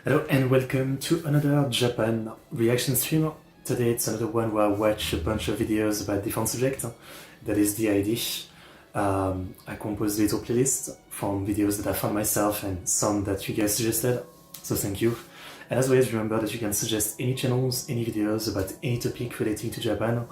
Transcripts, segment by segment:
Hello and welcome to another Japan reaction stream. Today it's another one where I watch a bunch of videos about different subjects. That is the idea. I composed a little playlist from videos that I found myself and some that you guys suggested, so thank you. And as always, remember that you can suggest any channels, any videos about any topic relating to Japan,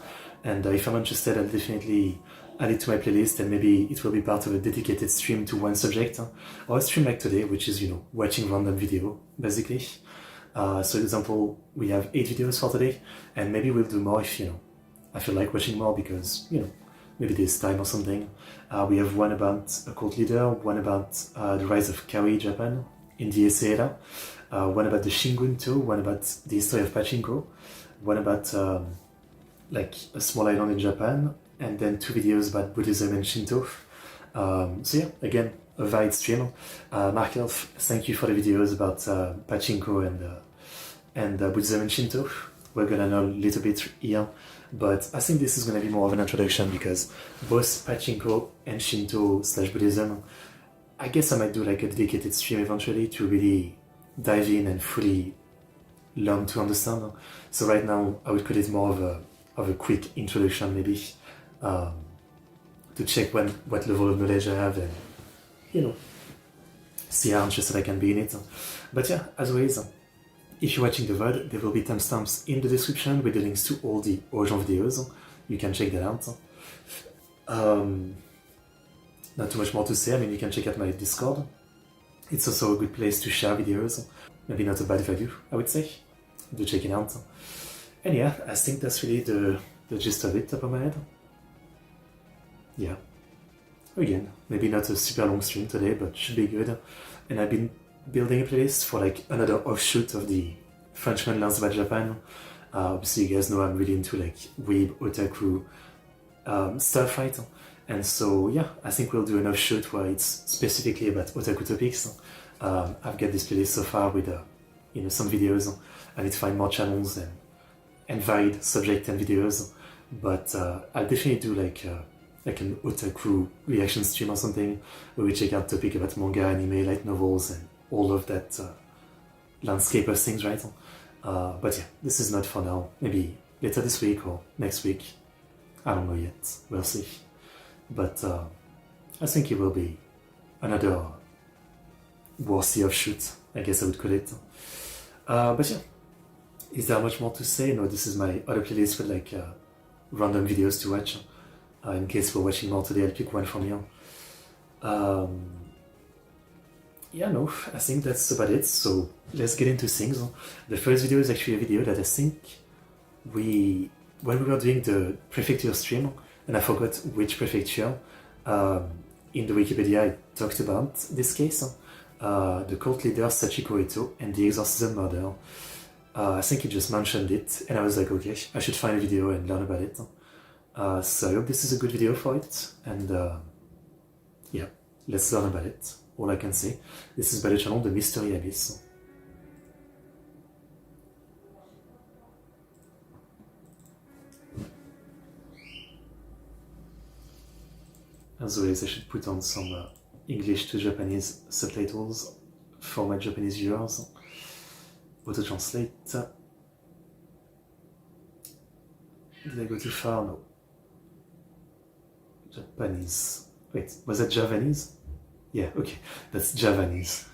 and if I'm interested, I'll definitely add it to my playlist, and maybe it will be part of a dedicated stream to one subject, or a stream like today, which is, watching random video, basically. So for example, we have 8 videos for today, and maybe we'll do more if, I feel like watching more because, maybe there's time or something. We have one about a cult leader, one about the rise of Kawaii Japan in the Heisei era, one about the Shin Gunto, one about the history of Pachinko, one about like a small island in Japan, and then 2 videos about Buddhism and Shinto. So yeah, again, a varied stream. Mark Elf, thank you for the videos about Pachinko and Buddhism and Shinto. We're gonna know a little bit here, but I think this is gonna be more of an introduction because both Pachinko and Shinto / Buddhism, I guess I might do like a dedicated stream eventually to really dive in and fully learn to understand. So right now I would call it more of a quick introduction maybe, to check what level of knowledge I have and, see how interested I can be in it. But yeah, as always, if you're watching the VOD, there will be timestamps in the description with the links to all the original videos. You can check that out. Not too much more to say. I mean, you can check out my Discord. It's also a good place to share videos. Maybe not a bad value, I would say. Do check it out. And yeah, I think that's really the gist of it, top of my head. Yeah. Again, maybe not a super long stream today, but should be good. And I've been building a playlist for like another offshoot of the Frenchman learns about Japan. Obviously you guys know I'm really into like weeb, otaku stuff, right? And so yeah, I think we'll do an offshoot where it's specifically about otaku topics. I've got this playlist so far with some videos. I need to find more channels and varied subject and videos, but I'll definitely do like an otaku reaction stream or something where we check out topic about manga, anime, light novels, and all of that landscape of things, right? But yeah, this is not for now. Maybe later this week or next week. I don't know yet. We'll see. But I think it will be another worthy offshoot, I guess I would call it. But yeah, is there much more to say? No, this is my other playlist with like random videos to watch. In case we're watching more today, I'll pick one from here. Yeah, no, I think that's about it, so let's get into things. The first video is actually a video that I think when we were doing the prefecture stream, and I forgot which prefecture, in the Wikipedia I talked about this case, the cult leader Sachiko Eto and the exorcism murder. I think he just mentioned it, and I was like, okay, I should find a video and learn about it. So I hope this is a good video for it, and yeah, let's learn about it. All I can say. This is by the channel The Mystery Abyss. As always, I should put on some English to Japanese subtitles for my Japanese viewers. Auto-translate. Did I go too far? No. Japanese. Wait, was that Javanese? Yeah, okay, that's Javanese.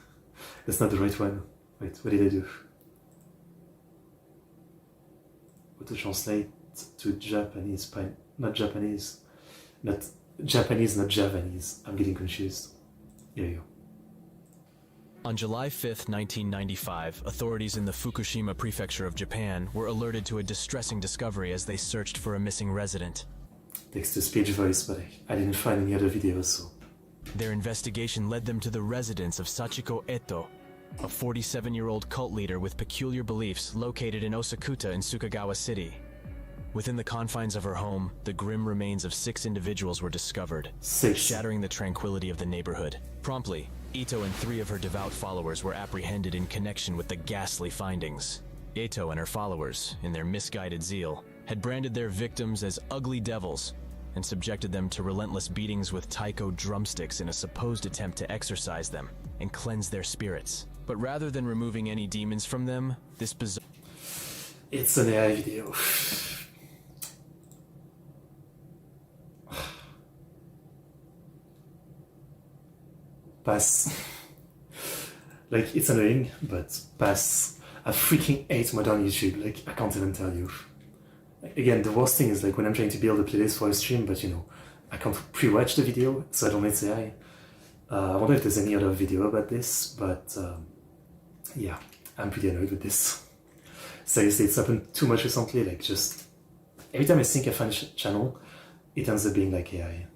That's not the right one. Wait, what did I do? Auto-translate to Japanese, not Japanese. Not Japanese, not Javanese. I'm getting confused. Here you go. On July 5th, 1995, authorities in the Fukushima prefecture of Japan were alerted to a distressing discovery as they searched for a missing resident. Text-to-speech voice, but I didn't find any other videos, so... Their investigation led them to the residence of Sachiko Eto, a 47-year-old cult leader with peculiar beliefs located in Osakuta in Sukagawa City. Within the confines of her home, the grim remains of 6 individuals were discovered, shattering the tranquility of the neighborhood. Promptly, Ito and 3 of her devout followers were apprehended in connection with the ghastly findings. Ito and her followers, in their misguided zeal, had branded their victims as ugly devils and subjected them to relentless beatings with taiko drumsticks in a supposed attempt to exorcise them and cleanse their spirits. But rather than removing any demons from them, this bizarre... It's an AI video. Pass. Like, it's annoying, but pass. I freaking hate modern YouTube, like, I can't even tell you. Again, the worst thing is, like, when I'm trying to build a playlist for a stream, but, you know, I can't pre-watch the video, so I don't let AI. I wonder if there's any other video about this, but, yeah, I'm pretty annoyed with this. Seriously, it's happened too much recently, like, just... Every time I think I find a channel, it ends up being, like, AI.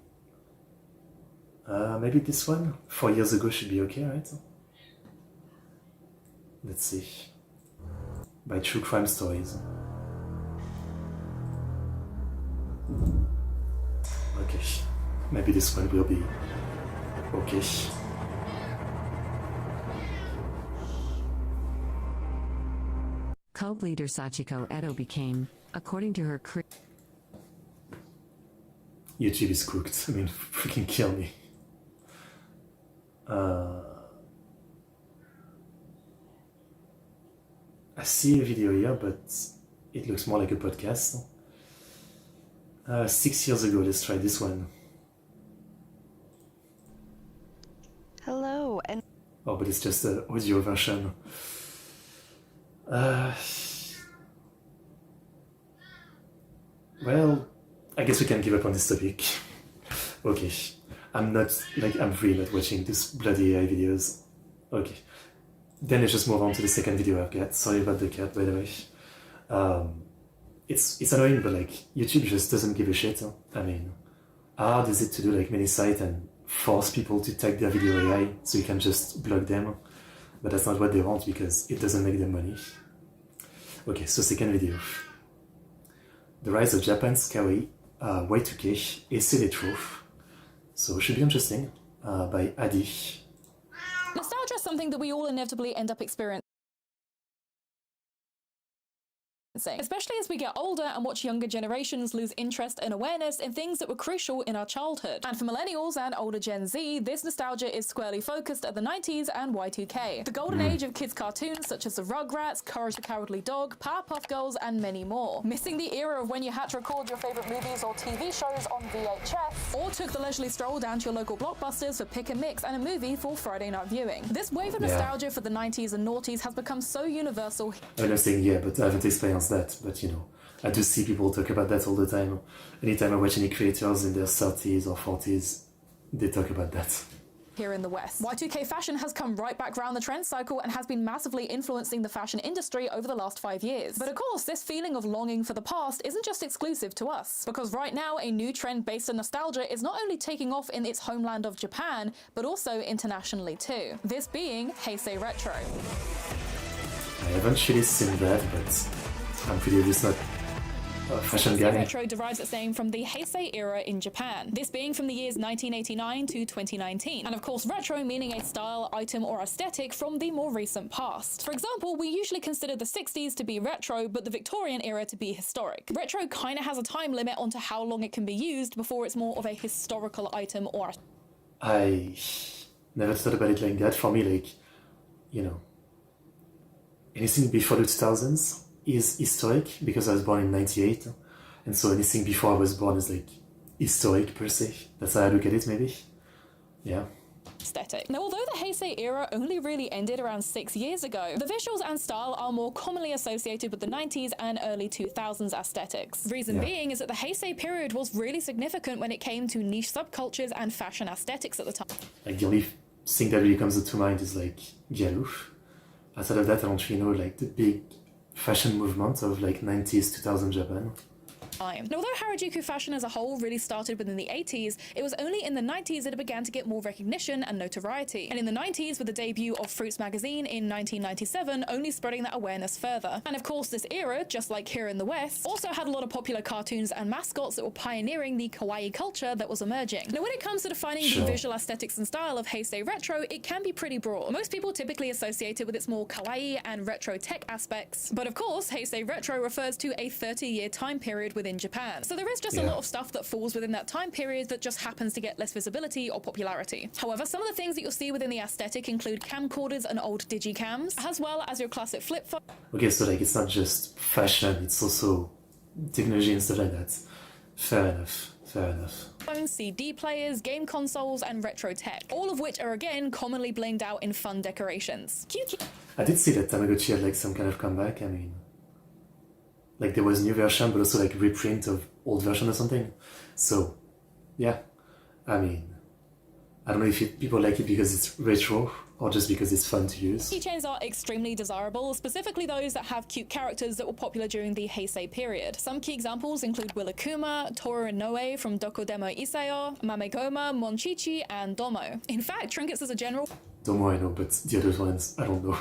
Maybe this one, 4 years ago, should be okay, right? Let's see. By true crime stories. Okay, maybe this one will be okay. Cult leader Sachiko Edo became, according to her YouTube is cooked. I mean, freaking kill me. I see a video here, but it looks more like a podcast. 6 years ago, let's try this one. Hello, and Oh, but it's just an audio version. Well, I guess we can give up on this topic. Okay, I'm really not watching these bloody AI videos. Okay, then let's just move on to the second video I've got. Sorry about the cat, by the way. It's annoying, but like, YouTube just doesn't give a shit. I mean, how hard is it to do like many sites and force people to tag their video AI so you can just block them? But that's not what they want because it doesn't make them money. Okay, so second video. The Rise of Japan's Kawaii, Y2K, Heisei Retro. So it should be interesting, by Adi. Nostalgia is something that we all inevitably end up experiencing, especially as we get older and watch younger generations lose interest and awareness in things that were crucial in our childhood. And for millennials and older Gen Z, this nostalgia is squarely focused at the 90s and Y2K, the golden age of kids' cartoons such as the Rugrats, Courage the Cowardly Dog, Powerpuff Girls, and many more. Missing the era of when you had to record your favorite movies or TV shows on VHS, or took the leisurely stroll down to your local blockbusters for pick and mix and a movie for Friday night viewing. This wave of nostalgia for the 90s and noughties has become so universal. I'm not saying yeah, but I haven't experienced that, but you know, I do see people talk about that all the time. Anytime I watch any creators in their 30s or 40s, they talk about that. Here in the West, Y2K fashion has come right back round the trend cycle and has been massively influencing the fashion industry over the last 5 years. But of course, this feeling of longing for the past isn't just exclusive to us, because right now a new trend based on nostalgia is not only taking off in its homeland of Japan, but also internationally too. This being Heisei Retro. I haven't really seen that, but I'm pretty obvious not a fashion guy. Retro derives its name from the Heisei era in Japan, this being from the years 1989 to 2019. And of course, retro meaning a style, item, or aesthetic from the more recent past. For example, we usually consider the 60s to be retro, but the Victorian era to be historic. Retro kind of has a time limit onto how long it can be used before it's more of a historical item or... I never thought about it like that. For me, like, you know, anything before the 2000s is historic because I was born in 98, and so anything before I was born is like historic per se. That's how I look at it, maybe. Yeah. Aesthetic. Now, although the Heisei era only really ended around 6 years ago, the visuals and style are more commonly associated with the 90s and early 2000s aesthetics. Reason being is that the Heisei period was really significant when it came to niche subcultures and fashion aesthetics at the time. Like, the only thing that really comes to mind is like Gyaru. Outside of that, I don't really know like the big fashion movement of like 90s 2000 Japan. And although Harajuku fashion as a whole really started within the 80s, it was only in the 90s that it began to get more recognition and notoriety. And in the 90s, with the debut of Fruits magazine in 1997, only spreading that awareness further. And of course, this era, just like here in the West, also had a lot of popular cartoons and mascots that were pioneering the Kawaii culture that was emerging. Now, when it comes to defining the visual aesthetics and style of Heisei Retro, it can be pretty broad. Most people typically associate it with its more Kawaii and retro tech aspects. But of course, Heisei Retro refers to a 30-year time period within within Japan. So there is just a lot of stuff that falls within that time period that just happens to get less visibility or popularity. However, some of the things that you'll see within the aesthetic include camcorders and old digicams, as well as your classic flip phone. Okay, so like it's not just fashion, it's also technology and stuff like that. Fair enough, fair enough. Phones, CD players, game consoles, and retro tech, all of which are again commonly blinged out in fun decorations. I did see that Tamagotchi had like some kind of comeback. I mean, like there was a new version, but also like reprint of old version or something. So, yeah, I mean, I don't know if people like it because it's retro or just because it's fun to use. Keychains are extremely desirable, specifically those that have cute characters that were popular during the Heisei period. Some key examples include Willakuma, Toru Inoue from Dokodemo Isayo, Mamegoma, Monchichi, and Domo. In fact, trinkets as a general Domo I know, but the other ones, I don't know.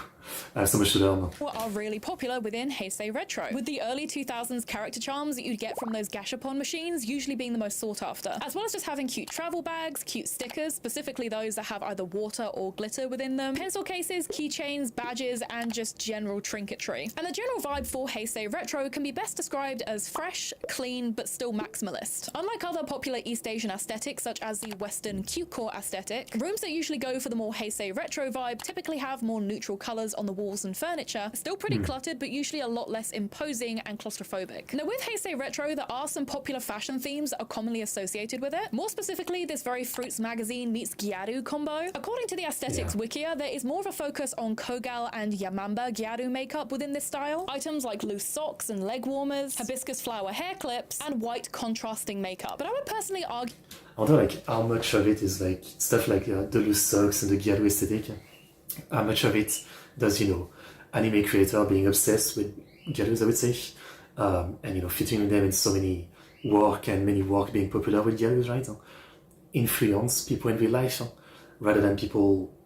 I have so much to learn. Are really popular within Heisei Retro, with the early 2000s character charms that you'd get from those gashapon machines usually being the most sought after, as well as just having cute travel bags, cute stickers, specifically those that have either water or glitter within them, pencil cases, keychains, badges, and just general trinketry. And the general vibe for Heisei Retro can be best described as fresh, clean, but still maximalist. Unlike other popular East Asian aesthetics such as the Western cute core aesthetic, rooms that usually go for the more Heisei Retro vibe typically have more neutral colors on the walls and furniture, still pretty cluttered, but usually a lot less imposing and claustrophobic. Now with Heisei Retro, there are some popular fashion themes that are commonly associated with it. More specifically, this very Fruits magazine meets Gyaru combo. According to the aesthetics wikia, there is more of a focus on Kogal and Yamamba Gyaru makeup within this style. Items like loose socks and leg warmers, hibiscus flower hair clips, and white contrasting makeup. But I would personally argue I wonder like how much of it is like stuff like the loose socks and the Gyaru aesthetic. How much of it does, you know, anime creator being obsessed with Gyarus, I would say, and, you know, featuring them in so many work and many work being popular with Gyarus, right? Influence people in real life, rather than people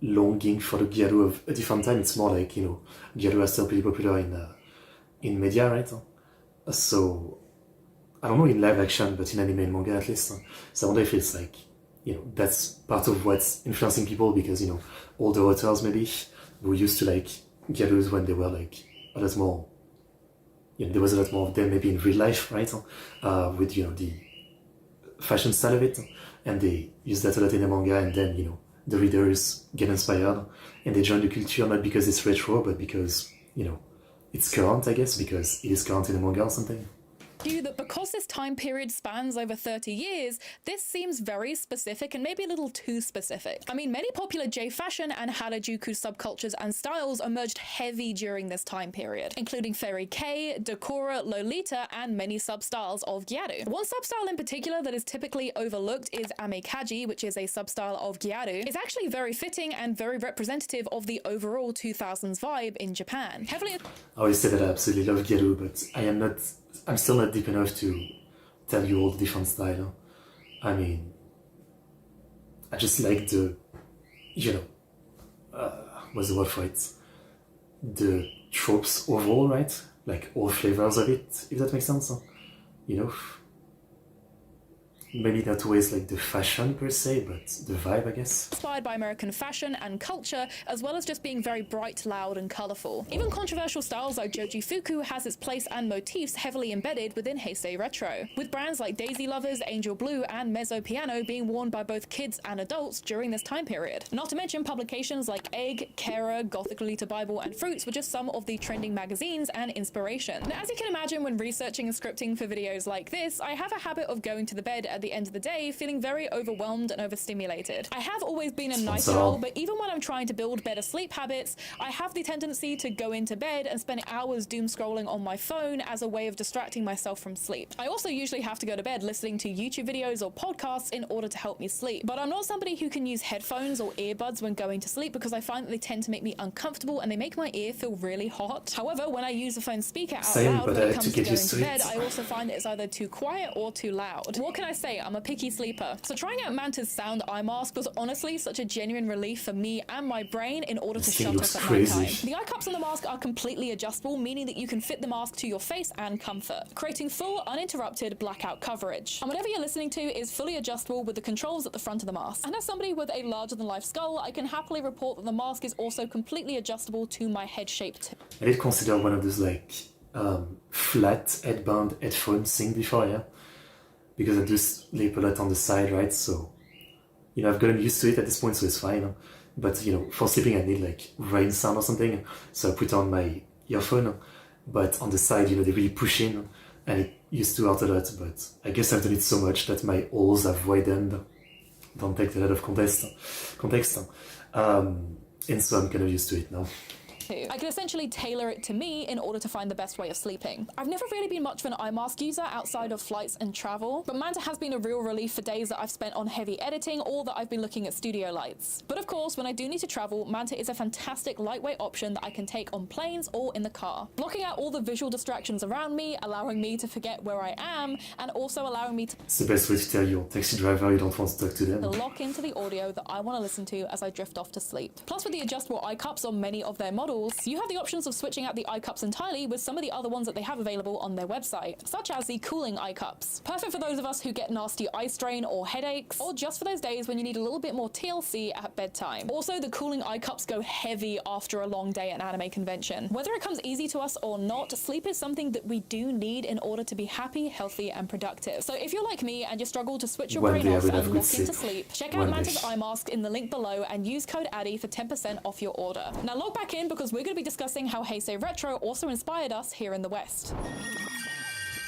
longing for the Gyaru of a different time. It's more like, you know, Gyaru are still pretty popular in media, right? So, I don't know in live action, but in anime and manga at least. So I wonder if it's like, you know, that's part of what's influencing people because, you know, older authors maybe who used to like Gyarus when they were like a lot more, you know, there was a lot more of them maybe in real life, right? With, you know, the fashion style of it, and they use that a lot in the manga, and then, you know, the readers get inspired and they join the culture not because it's retro, but because, you know, it's current, I guess, because it is current in the manga or something. That because this time period spans over 30 years, this seems very specific and maybe a little too specific. I mean, many popular J-fashion and Harajuku subcultures and styles emerged heavy during this time period, including Fairy K, Decora, Lolita, and many sub-styles of Gyaru. One sub-style in particular that is typically overlooked is Amekaji, which is a sub-style of Gyaru. It's actually very fitting and very representative of the overall 2000s vibe in Japan. Heavily I always say that I absolutely love Gyaru, but I'm still not deep enough to tell you all the different styles. I mean, I just like the, you know, what's the word for it? The tropes overall, right? Like all flavors of it, if that makes sense. You know? Maybe not always like the fashion per se, but the vibe, I guess. Inspired by American fashion and culture, as well as just being very bright, loud, and colorful. Even controversial styles like Joji Fuku has its place and motifs heavily embedded within Heisei Retro, with brands like Daisy Lovers, Angel Blue, and Mezzo Piano being worn by both kids and adults during this time period. Not to mention publications like Egg, Kara, Gothic Lolita Bible, and Fruits were just some of the trending magazines and inspiration. Now, as you can imagine, when researching and scripting for videos like this, I have a habit of going to the bed at the end of the day feeling very overwhelmed and overstimulated. I have always been a night owl, but even when I'm trying to build better sleep habits, I have the tendency to go into bed and spend hours doom scrolling on my phone as a way of distracting myself from sleep. I also usually have to go to bed listening to YouTube videos or podcasts in order to help me sleep, but I'm not somebody who can use headphones or earbuds when going to sleep because I find that they tend to make me uncomfortable and they make my ear feel really hot. However, when I use the phone speaker out loud when it comes to going to bed, I also find that it's either too quiet or too loud. What can I say? I'm a picky sleeper. So trying out Manta's sound eye mask was honestly such a genuine relief for me and my brain in order to shut off at night time. The eye cups on the mask are completely adjustable, meaning that you can fit the mask to your face and comfort, creating full uninterrupted blackout coverage. And whatever you're listening to is fully adjustable with the controls at the front of the mask. And as somebody with a larger than life skull, I can happily report that the mask is also completely adjustable to my head shape too. I did consider one of those like flat headband headphone thing before, yeah, because I do sleep a lot on the side, right? So, you know, I've gotten used to it at this point, so it's fine. But, you know, for sleeping I need like rain sound or something, so I put on my earphone. But on the side, you know, they really push in, and it used to hurt a lot, but I guess I've done it so much that my holes have widened. Don't take a lot of context. And so I'm kind of used to it now. I can essentially tailor it to me in order to find the best way of sleeping. I've never really been much of an eye mask user outside of flights and travel, but Manta has been a real relief for days that I've spent on heavy editing or that I've been looking at studio lights. But of course, when I do need to travel, Manta is a fantastic lightweight option that I can take on planes or in the car, blocking out all the visual distractions around me, allowing me to forget where I am, and also allowing me to It's the best way to tell your taxi driver you don't want to talk to them. lock into the audio that I want to listen to as I drift off to sleep. Plus, with the adjustable eye cups on many of their models, you have the options of switching out the eye cups entirely with some of the other ones that they have available on their website, such as the cooling eye cups. Perfect for those of us who get nasty eye strain or headaches, or just for those days when you need a little bit more TLC at bedtime. Also, the cooling eye cups go heavy after a long day at an anime convention. Whether it comes easy to us or not, sleep is something that we do need in order to be happy, healthy, and productive. So if you're like me and you struggle to switch your One brain day I off will and have lock good into sleep. sleep, check out One Manta's day. eye mask in the link below and use code ADDY for 10% off your order. Now log back in because we're going to be discussing how Heisei Retro also inspired us here in the West.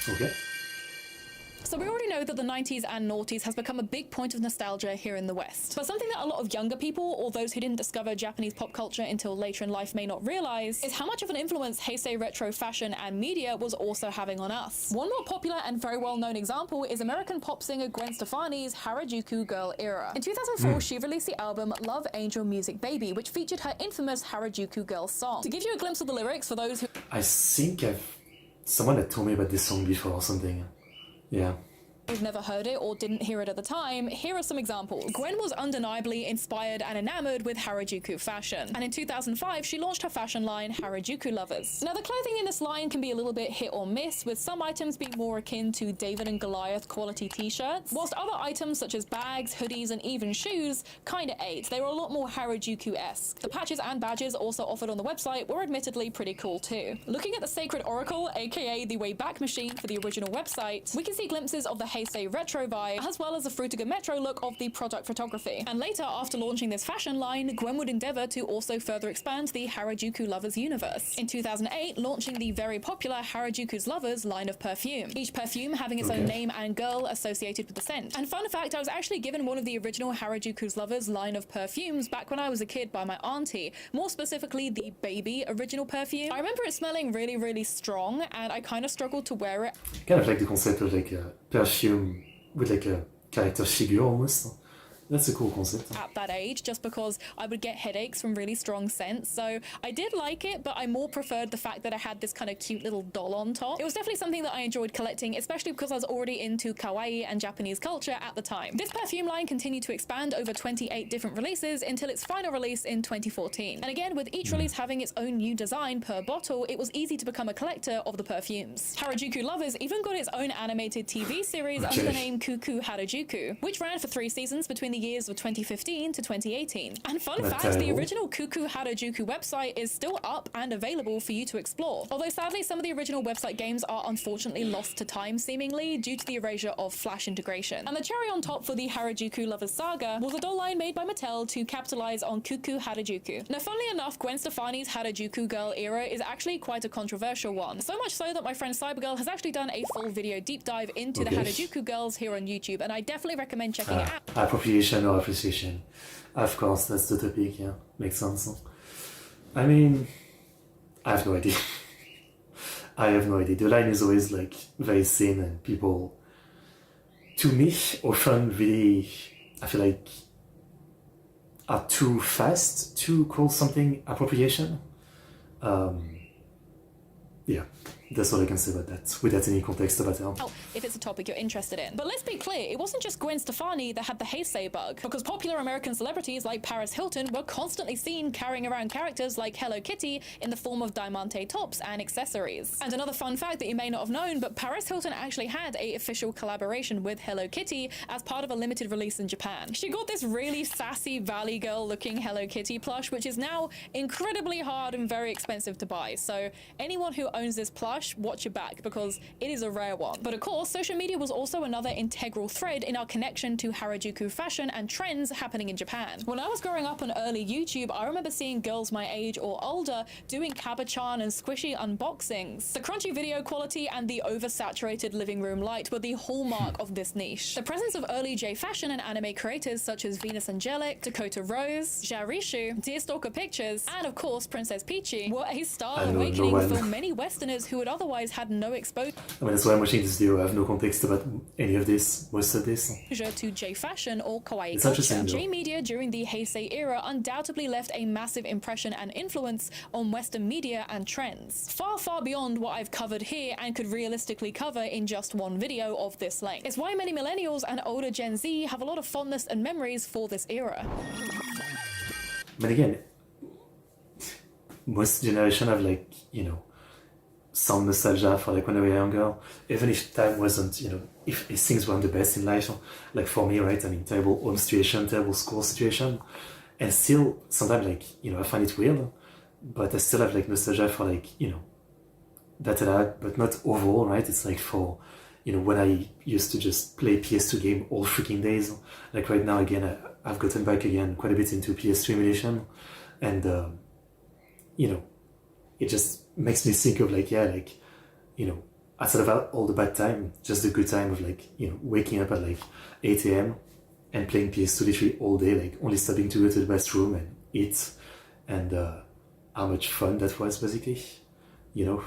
Okay. So we already know that the 90s and noughties has become a big point of nostalgia here in the West. But something that a lot of younger people, or those who didn't discover Japanese pop culture until later in life may not realize, is how much of an influence Heisei Retro fashion and media was also having on us. One more popular and very well-known example is American pop singer Gwen Stefani's Harajuku Girl era. In 2004, she released the album Love Angel Music Baby, which featured her infamous Harajuku Girl song. To give you a glimpse of the lyrics for those who I think someone had told me about this song before or something. Yeah. who've never heard it or didn't hear it at the time, here are some examples. Gwen was undeniably inspired and enamored with Harajuku fashion, and in 2005 she launched her fashion line Harajuku Lovers. Now the clothing in this line can be a little bit hit or miss, with some items being more akin to David and Goliath quality t-shirts, whilst other items such as bags, hoodies, and even shoes kinda ate. They were a lot more Harajuku-esque. The patches and badges also offered on the website were admittedly pretty cool too. Looking at the Sacred Oracle, aka the Wayback Machine for the original website, we can see glimpses of the Heisei retro vibe, as well as the Frutiger Metro look of the product photography. And later, after launching this fashion line, Gwen would endeavor to also further expand the Harajuku Lovers universe. In 2008, launching the very popular Harajuku's Lovers line of perfume, each perfume having its own name and girl associated with the scent. And fun fact, I was actually given one of the original Harajuku's Lovers line of perfumes back when I was a kid by my auntie, more specifically the Baby original perfume. I remember it smelling really, really strong, and I kind of struggled to wear it. Kind of like the concept of like a perfume with like a character figure almost. That's a cool concept. At that age, just because I would get headaches from really strong scents. So I did like it, but I more preferred the fact that I had this kind of cute little doll on top. It was definitely something that I enjoyed collecting, especially because I was already into Kawaii and Japanese culture at the time. This perfume line continued to expand over 28 different releases until its final release in 2014. And again, with each release having its own new design per bottle, it was easy to become a collector of the perfumes. Harajuku Lovers even got its own animated TV series under the name Kuku Harajuku, which ran for 3 seasons between the years of 2015 to 2018. And fun fact, the original Kuku Harajuku website is still up and available for you to explore. Although sadly, some of the original website games are unfortunately lost to time seemingly due to the erasure of Flash integration. And the cherry on top for the Harajuku Lovers saga was a doll line made by Mattel to capitalize on Kuku Harajuku. Now, funnily enough, Gwen Stefani's Harajuku Girl era is actually quite a controversial one. So much so that my friend Cybergirl has actually done a full video deep dive into the Harajuku girls here on YouTube, and I definitely recommend checking it out. Appropriation or appreciation. Of course, that's the topic, yeah. Makes sense. I mean, I have no idea. I have no idea. The line is always like very thin, and people, to me, often really, I feel like, are too fast to call something appropriation. Yeah, that's all I can say about that, without any context about it. If it's a topic you're interested in. But let's be clear, it wasn't just Gwen Stefani that had the Heisei bug, because popular American celebrities like Paris Hilton were constantly seen carrying around characters like Hello Kitty in the form of diamante tops and accessories. And another fun fact that you may not have known, but Paris Hilton actually had an official collaboration with Hello Kitty as part of a limited release in Japan. She got this really sassy Valley Girl looking Hello Kitty plush, which is now incredibly hard and very expensive to buy. So anyone who owns this plush, hush, watch your back, because it is a rare one. But of course, social media was also another integral thread in our connection to Harajuku fashion and trends happening in Japan. When I was growing up on early YouTube, I remember seeing girls my age or older doing Kaba-chan and squishy unboxings. The crunchy video quality and the oversaturated living room light were the hallmark of this niche. The presence of early J fashion and anime creators such as Venus Angelic, Dakota Rose, Jarishu, Deerstalker Pictures, and of course Princess Peachy were a style awakening for many Westerners who had otherwise had no exposure. I mean, that's why I'm watching this video. I have no context about any of this, most of this. To J fashion or Kawaii It's culture. J media during the Heisei era undoubtedly left a massive impression and influence on Western media and trends, far beyond what I've covered here and could realistically cover in just one video of this length. It's why many millennials and older Gen Z have a lot of fondness and memories for this era. But again, most generation have like, you know, some nostalgia for like when they were younger, even if time wasn't, you know, if things weren't the best in life, like for me, right, I mean, terrible home situation, terrible school situation, and still sometimes like, you know, I find it weird, but I still have like nostalgia for like, you know, that I had, but not overall, right? It's like for, you know, when I used to just play PS2 game all freaking days, like right now again, I've gotten back again quite a bit into PS3 emulation, and you know, it just makes me think of like, yeah, like, you know, outside of all the bad time, just the good time of like, you know, waking up at like 8 a.m. and playing PS2 literally all day, like only stopping to go to the bathroom and eat, and how much fun that was basically, you know.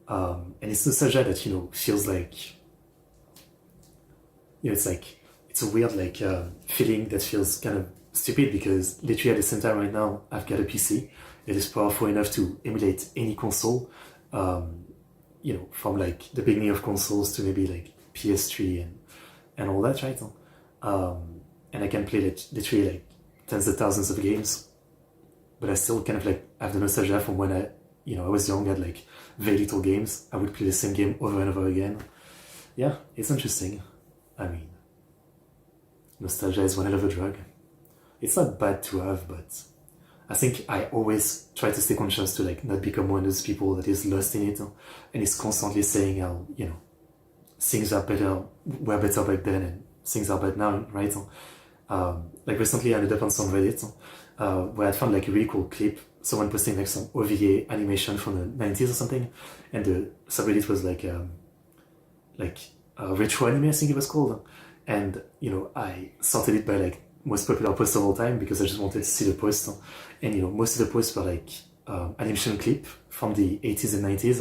And it's nostalgia that, you know, feels like, you know, it's like, it's a weird like feeling that feels kind of stupid, because literally at the same time right now, I've got a PC that is powerful enough to emulate any console, you know, from like the beginning of consoles to maybe like PS3 and all that, right? And I can play like, literally like tens of thousands of games, but I still kind of like have the nostalgia from when I was young, had like very little games. I would play the same game over and over again. Yeah, it's interesting. I mean, nostalgia is one hell of a drug. It's not bad to have, but I think I always try to stay conscious to like not become one of those people that is lost in it and is constantly saying how, you know, things are better, were better back then and things are bad now, right? Like recently I ended up on some Reddit where I found like a really cool clip, someone posting like some OVA animation from the 90s or something, and the subreddit was like retro anime, I think it was called, and you know, I sorted it by like most popular post of all time because I just wanted to see the post, and you know, most of the posts were like animation clip from the 80s and 90s,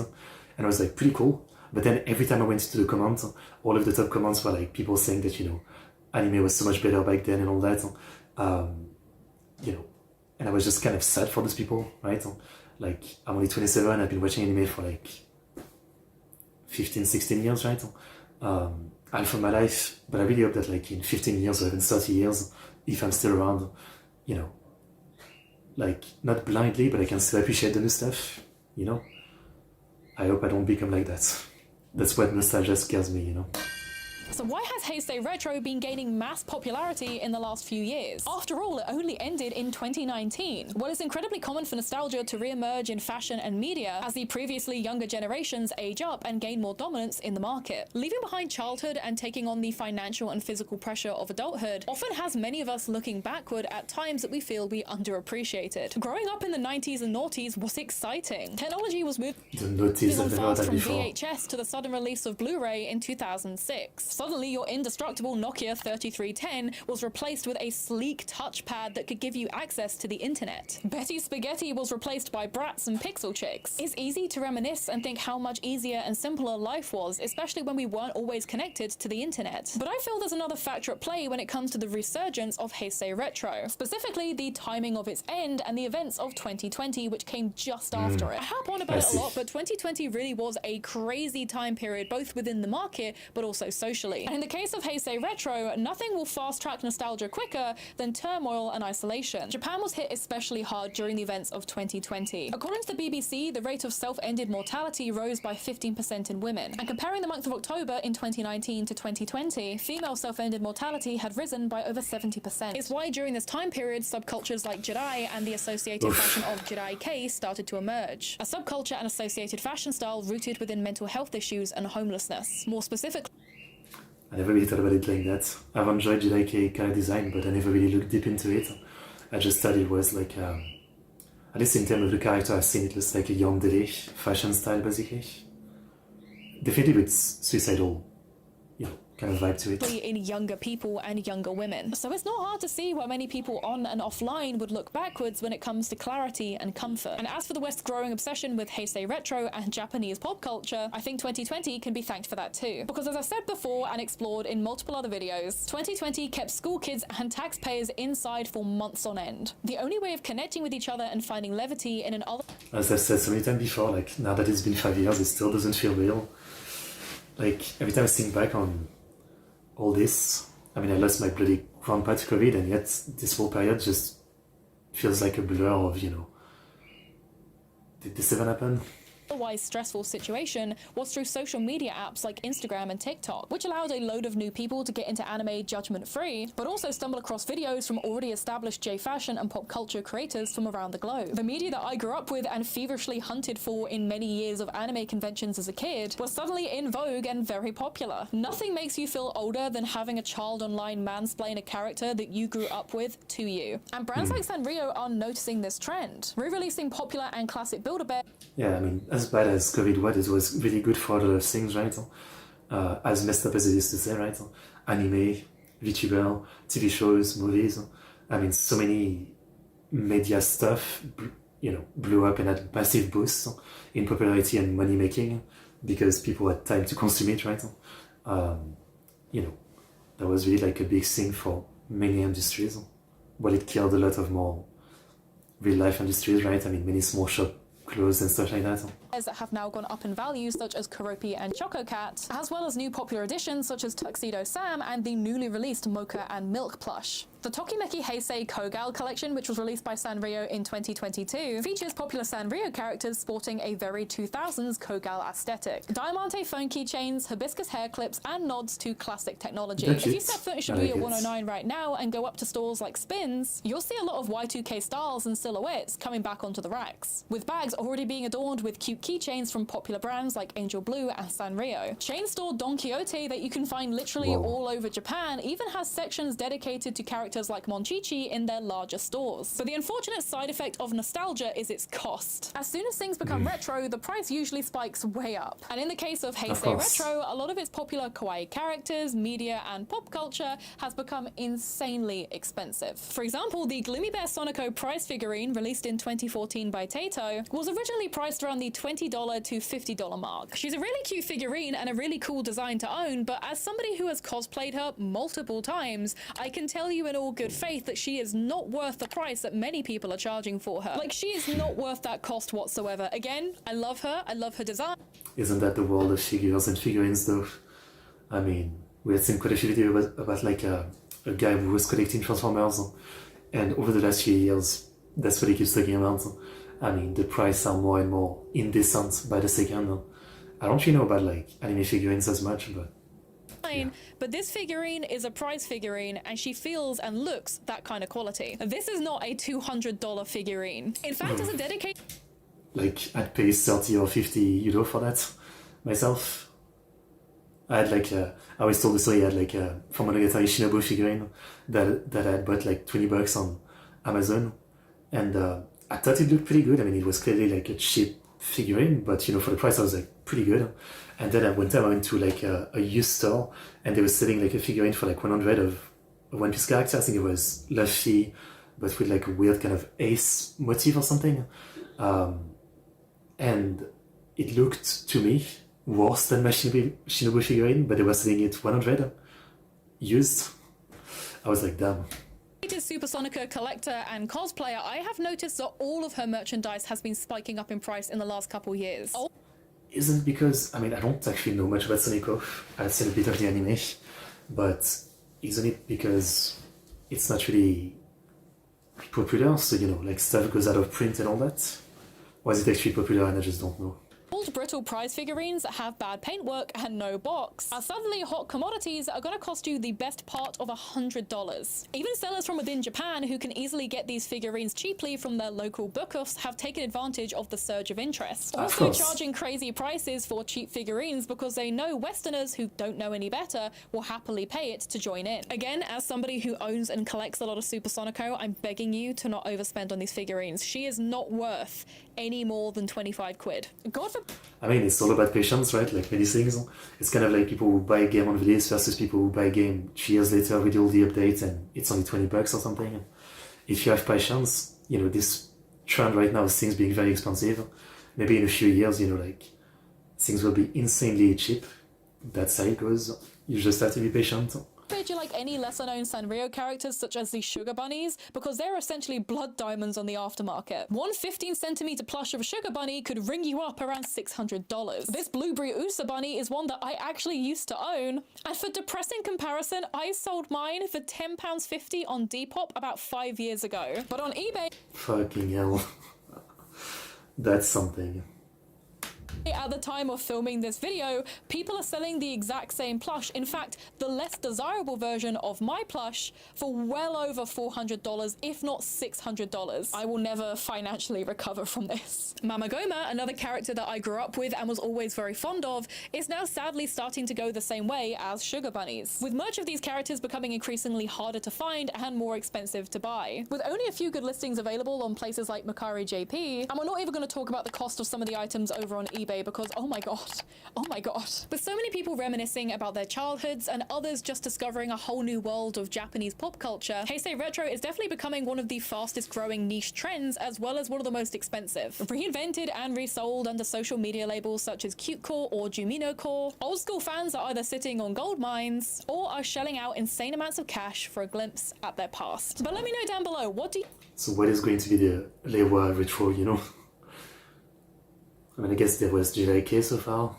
and I was like, pretty cool. But then every time I went to the comments, all of the top comments were like people saying that, you know, anime was so much better back then and all that, you know, and I was just kind of sad for those people, right? Like, I'm only 27, I've been watching anime for like 15, 16 years, right? All for my life, but I really hope that like in 15 years or even 30 years, if I'm still around, you know, like not blindly, but I can still appreciate the new stuff, you know. I hope I don't become like that. That's what nostalgia scares me, you know. So why has Heisei Retro been gaining mass popularity in the last few years? After all, it only ended in 2019. Well, it's incredibly common for nostalgia to re-emerge in fashion and media as the previously younger generations age up and gain more dominance in the market. Leaving behind childhood and taking on the financial and physical pressure of adulthood often has many of us looking backward at times that we feel we underappreciated. Growing up in the 90s and noughties was exciting. Technology was moving on fast from VHS to the sudden release of Blu-ray in 2006. Suddenly, your indestructible Nokia 3310 was replaced with a sleek touchpad that could give you access to the internet. Betty Spaghetti was replaced by Bratz and Pixel Chicks. It's easy to reminisce and think how much easier and simpler life was, especially when we weren't always connected to the internet. But I feel there's another factor at play when it comes to the resurgence of Heisei Retro, specifically the timing of its end and the events of 2020, which came just after it. I harp on about it a lot, but 2020 really was a crazy time period, both within the market, but also socially. eventually. And in the case of Heisei Retro, nothing will fast-track nostalgia quicker than turmoil and isolation. Japan was hit especially hard during the events of 2020. According to the BBC, the rate of self-ended mortality rose by 15% in women. And comparing the month of October in 2019 to 2020, female self-ended mortality had risen by over 70%. It's why during this time period, subcultures like Jirai and the associated fashion of Jirai-kei started to emerge. A subculture and associated fashion style rooted within mental health issues and homelessness. More specifically, I never really thought about it like that. I've enjoyed Jirai-kei character design, but I never really looked deep into it. I just thought it was like, at least in terms of the character I've seen, it looks like a yandere fashion style, basically. Definitely with suicidal, kind of vibe to it. In younger people and younger women. So it's not hard to see why many people on and offline would look backwards when it comes to clarity and comfort. And as for the West's growing obsession with Heisei Retro and Japanese pop culture, I think 2020 can be thanked for that too. Because as I've said before and explored in multiple other videos, 2020 kept school kids and taxpayers inside for months on end. The only way of connecting with each other and finding levity in an other... As I've said so many times before, like, now that it's been 5 years, it still doesn't feel real. Like, every time I think back on all this, I mean, I lost my bloody grandpa to COVID, and yet this whole period just feels like a blur of, did this even happen? Otherwise stressful situation was through social media apps like Instagram and TikTok, which allowed a load of new people to get into anime judgment-free, but also stumble across videos from already established J-fashion and pop culture creators from around the globe. The media that I grew up with and feverishly hunted for in many years of anime conventions as a kid was suddenly in vogue and very popular. Nothing makes you feel older than having a child online mansplain a character that you grew up with to you. And brands like Sanrio are noticing this trend, re-releasing popular and classic Build-A-Bear. Yeah, I mean, as bad as COVID was, it was really good for a lot of things, right? As messed up as it is to say, right? Anime, VTuber, TV shows, movies. I mean, so many media stuff, blew up and had massive boosts in popularity and money making because people had time to consume it, right? That was really like a big thing for many industries. Well, it killed a lot of more real life industries, right? I mean, many small shop clothes and stuff like that. That have now gone up in value, such as Kuropi and Choco Cat, as well as new popular additions such as Tuxedo Sam and the newly released Mocha and Milk plush. The Tokimeki Heisei Kogal collection, which was released by Sanrio in 2022, features popular Sanrio characters sporting a very 2000s Kogal aesthetic. Diamante phone keychains, hibiscus hair clips, and nods to classic technology. If you step foot in Shibuya 109 right now and go up to stores like Spins, you'll see a lot of Y2K styles and silhouettes coming back onto the racks, with bags already being adorned with cute keychains from popular brands like Angel Blue and Sanrio. Chain store Don Quixote that you can find literally all over Japan even has sections dedicated to characters like Monchichi in their larger stores. But the unfortunate side effect of nostalgia is its cost. As soon as things become retro, the price usually spikes way up. And in the case of Heisei Retro, a lot of its popular kawaii characters, media, and pop culture has become insanely expensive. For example, the Gloomy Bear Sonico prize figurine, released in 2014 by Taito, was originally priced around the $20 to $50 mark. She's a really cute figurine and a really cool design to own, but as somebody who has cosplayed her multiple times, I can tell you in all good faith that she is not worth the price that many people are charging for her. Like, she is not worth that cost whatsoever. Again, I love her design. Isn't that the world of figures and figurines though? I mean, we had seen quite a few videos about like a guy who was collecting Transformers, and over the last few years, that's what he keeps talking about. I mean, the prices are more and more indecent by the second. I don't really know about like anime figurines as much, but yeah. But this figurine is a prize figurine and she feels and looks that kind of quality. This is not a $200 figurine. In fact, as a dedicated... Like, I'd pay 30 or 50 euro for that myself. I had like, I always told the story, I had like a Monogatari Shinobu figurine that I had bought like $20 on Amazon. And I thought it looked pretty good. I mean, it was clearly like a cheap figurine, but for the price I was like pretty good. And then one time I went to like a used store and they were selling like a figurine for like 100 of a One Piece character. I think it was Luffy, but with like a weird kind of ace motif or something. And it looked to me worse than my Shinobu figurine, but they were selling it 100 used. I was like, damn. Supersonica collector and cosplayer, I have noticed that all of her merchandise has been spiking up in price in the last couple years. isn't because, I mean, I don't actually know much about Sonic. I've seen a bit of the anime, but isn't it because it's not really popular, so, you know, like stuff goes out of print and all that? Or is it actually popular and I just don't know? Old brittle prize figurines that have bad paintwork and no box are suddenly hot commodities that are going to cost you the best part of $100. Even sellers from within Japan who can easily get these figurines cheaply from their local bookoffs have taken advantage of the surge of interest. Also charging crazy prices for cheap figurines because they know Westerners who don't know any better will happily pay it to join in. Again, as somebody who owns and collects a lot of Super Sonico, I'm begging you to not overspend on these figurines. She is not worth any more than 25 quid. God forbid. I mean, it's all about patience, right? Like many things. It's kind of like people who buy a game on release versus people who buy a game 3 years later with all the updates and it's only $20 or something. If you have patience, you know, this trend right now is things being very expensive. Maybe in a few years, you know, like things will be insanely cheap. That's how it goes. You just have to be patient. You like any lesser known Sanrio characters such as the Sugar Bunnies because they're essentially blood diamonds on the aftermarket. One 15cm plush of a Sugar Bunny could ring you up around $600. This Blueberry Usa Bunny is one that I actually used to own, and for depressing comparison, I sold mine for £10.50 on Depop about 5 years ago. But on eBay, fucking hell. That's something. at the time of filming this video, people are selling the exact same plush, in fact the less desirable version of my plush, for well over $400, if not $600. I will never financially recover from this. Mamagoma, another character that I grew up with and was always very fond of, is now sadly starting to go the same way as Sugar Bunnies, with much of these characters becoming increasingly harder to find and more expensive to buy. With only a few good listings available on places like Mercari JP, and we're not even going to talk about the cost of some of the items over on eBay because oh my god. With so many people reminiscing about their childhoods and others just discovering a whole new world of Japanese pop culture, Heisei Retro is definitely becoming one of the fastest growing niche trends as well as one of the most expensive. Reinvented and resold under social media labels such as Cutecore or Jumino-core, old school fans are either sitting on gold mines or are shelling out insane amounts of cash for a glimpse at their past. But let me know down below, what do you... So what is going to be the Reiwa Retro, you know? I mean, I guess there was JYK so far.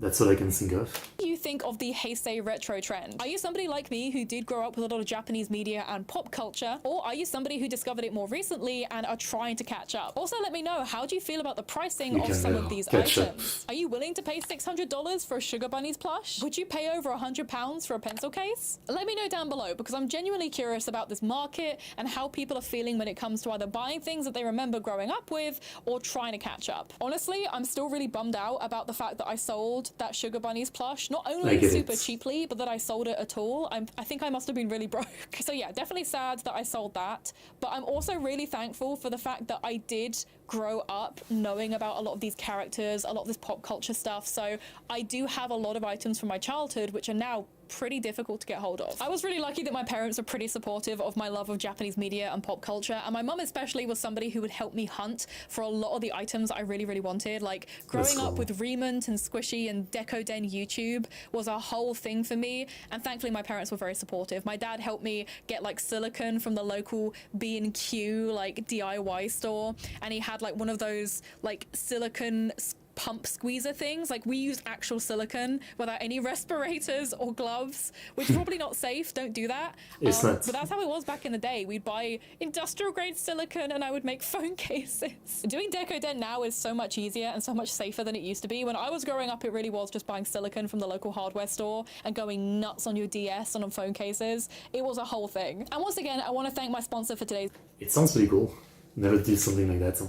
That's all I can think of. What do you think of the Heisei retro trend? Are you somebody like me who did grow up with a lot of Japanese media and pop culture? Or are you somebody who discovered it more recently and are trying to catch up? Also, let me know, how do you feel about the pricing of some of these items? Are you willing to pay $600 for a Sugar Bunnies plush? Would you pay over £100 for a pencil case? Let me know down below because I'm genuinely curious about this market and how people are feeling when it comes to either buying things that they remember growing up with or trying to catch up. Honestly, I'm still really bummed out about the fact that I sold that Sugar Bunnies plush, not only super cheaply, but that I sold it at all. I think I must have been really broke. So yeah, definitely sad that I sold that, but I'm also really thankful for the fact that I did grow up knowing about a lot of these characters, a lot of this pop culture stuff, so I do have a lot of items from my childhood which are now pretty difficult to get hold of. I was really lucky that my parents were pretty supportive of my love of Japanese media and pop culture, and my mum especially was somebody who would help me hunt for a lot of the items I really wanted. Like growing up with Remont and Squishy and Decoden YouTube was a whole thing for me, and thankfully my parents were very supportive. My dad helped me get like silicone from the local B&Q like DIY store, and he had like one of those like silicone pump squeezer things. Like we used actual silicone without any respirators or gloves, which is probably not safe. Don't do that. But that's how it was back in the day. We'd buy industrial grade silicone and I would make phone cases. Doing Decoden now is so much easier and so much safer than it used to be. When I was growing up, it really was just buying silicone from the local hardware store and going nuts on your DS and on phone cases. It was a whole thing. And once again, I want to thank my sponsor for today's... It sounds pretty cool. Never did something like that.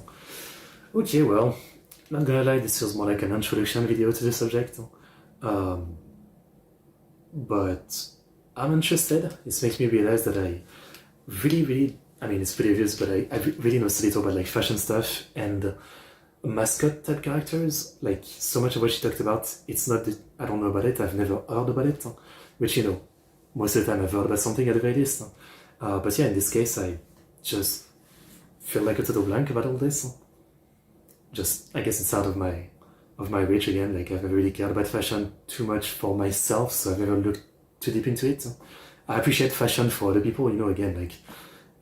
Okay, well, not gonna lie, this feels more like an introduction video to the subject. But I'm interested. It makes me realize that I really, I mean, it's pretty obvious, but I really know so little about like fashion stuff and mascot type characters. Like so much of what she talked about, it's not that I don't know about it, I've never heard about it. Which, you know, most of the time I've heard about something at the very least. But yeah, in this case, I just feel like a total blank about all this. Just, I guess it's out of my reach again. Like I've never really cared about fashion too much for myself, so I've never looked too deep into it. I appreciate fashion for other people, you know, again, like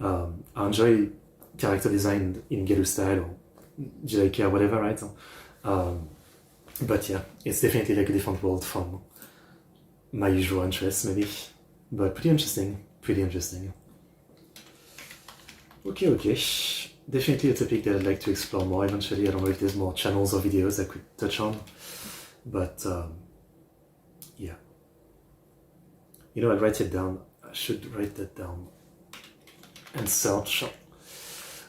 I enjoy character design in Gelu style or JK or whatever, right? But yeah, it's definitely like a different world from my usual interests, maybe. But pretty interesting, pretty interesting. Okay. Definitely a topic that I'd like to explore more eventually. I don't know if there's more channels or videos I could touch on. But yeah. You know, I'll write it down. I should write that down and search.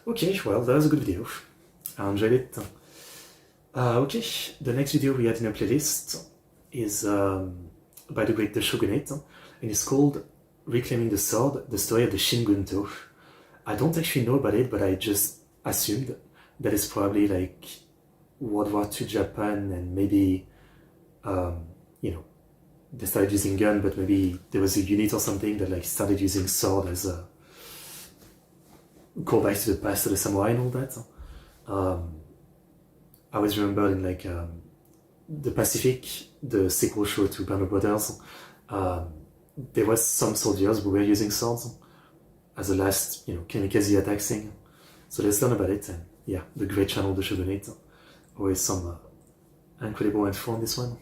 Okay, well, that was a good video. I enjoyed it. Okay, the next video we had in a playlist is by the great The Shogunate, and it's called Reclaiming the Sword, the story of the Shin Gunto. I don't actually know about it, but I just assumed that it's probably like World War II Japan, and maybe, you know, they started using gun, but maybe there was a unit or something that like started using sword as a callback to the past, to the samurai and all that. I always remember in like the Pacific, the sequel show to Band of Brothers, there was some soldiers who were using swords as a last, you know, kamikaze attack thing. So let's learn about it. And yeah, the great channel, The Shogunate. Always some incredible info on this one.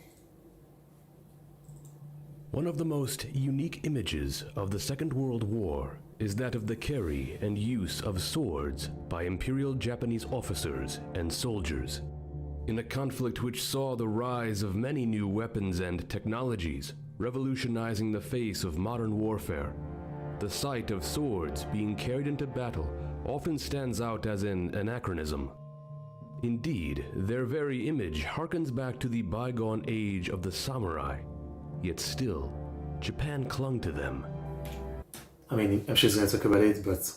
One of the most unique images of the Second World War is that of the carry and use of swords by Imperial Japanese officers and soldiers. In a conflict which saw the rise of many new weapons and technologies, revolutionizing the face of modern warfare, the sight of swords being carried into battle often stands out as an anachronism. Indeed, their very image harkens back to the bygone age of the samurai, yet still, Japan clung to them. I mean, I'm sure he's going to talk about it, but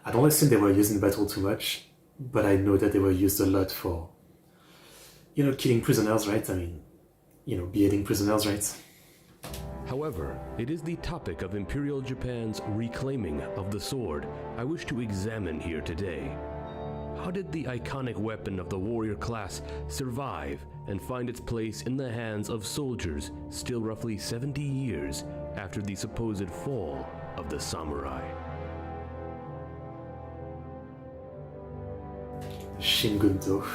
I don't assume they were used in battle too much, but I know that they were used a lot for, you know, killing prisoners, right? I mean, you know, beheading prisoners, right? However, it is the topic of Imperial Japan's reclaiming of the sword I wish to examine here today. How did the iconic weapon of the warrior class survive and find its place in the hands of soldiers still roughly 70 years after the supposed fall of the samurai? Shin Gunto.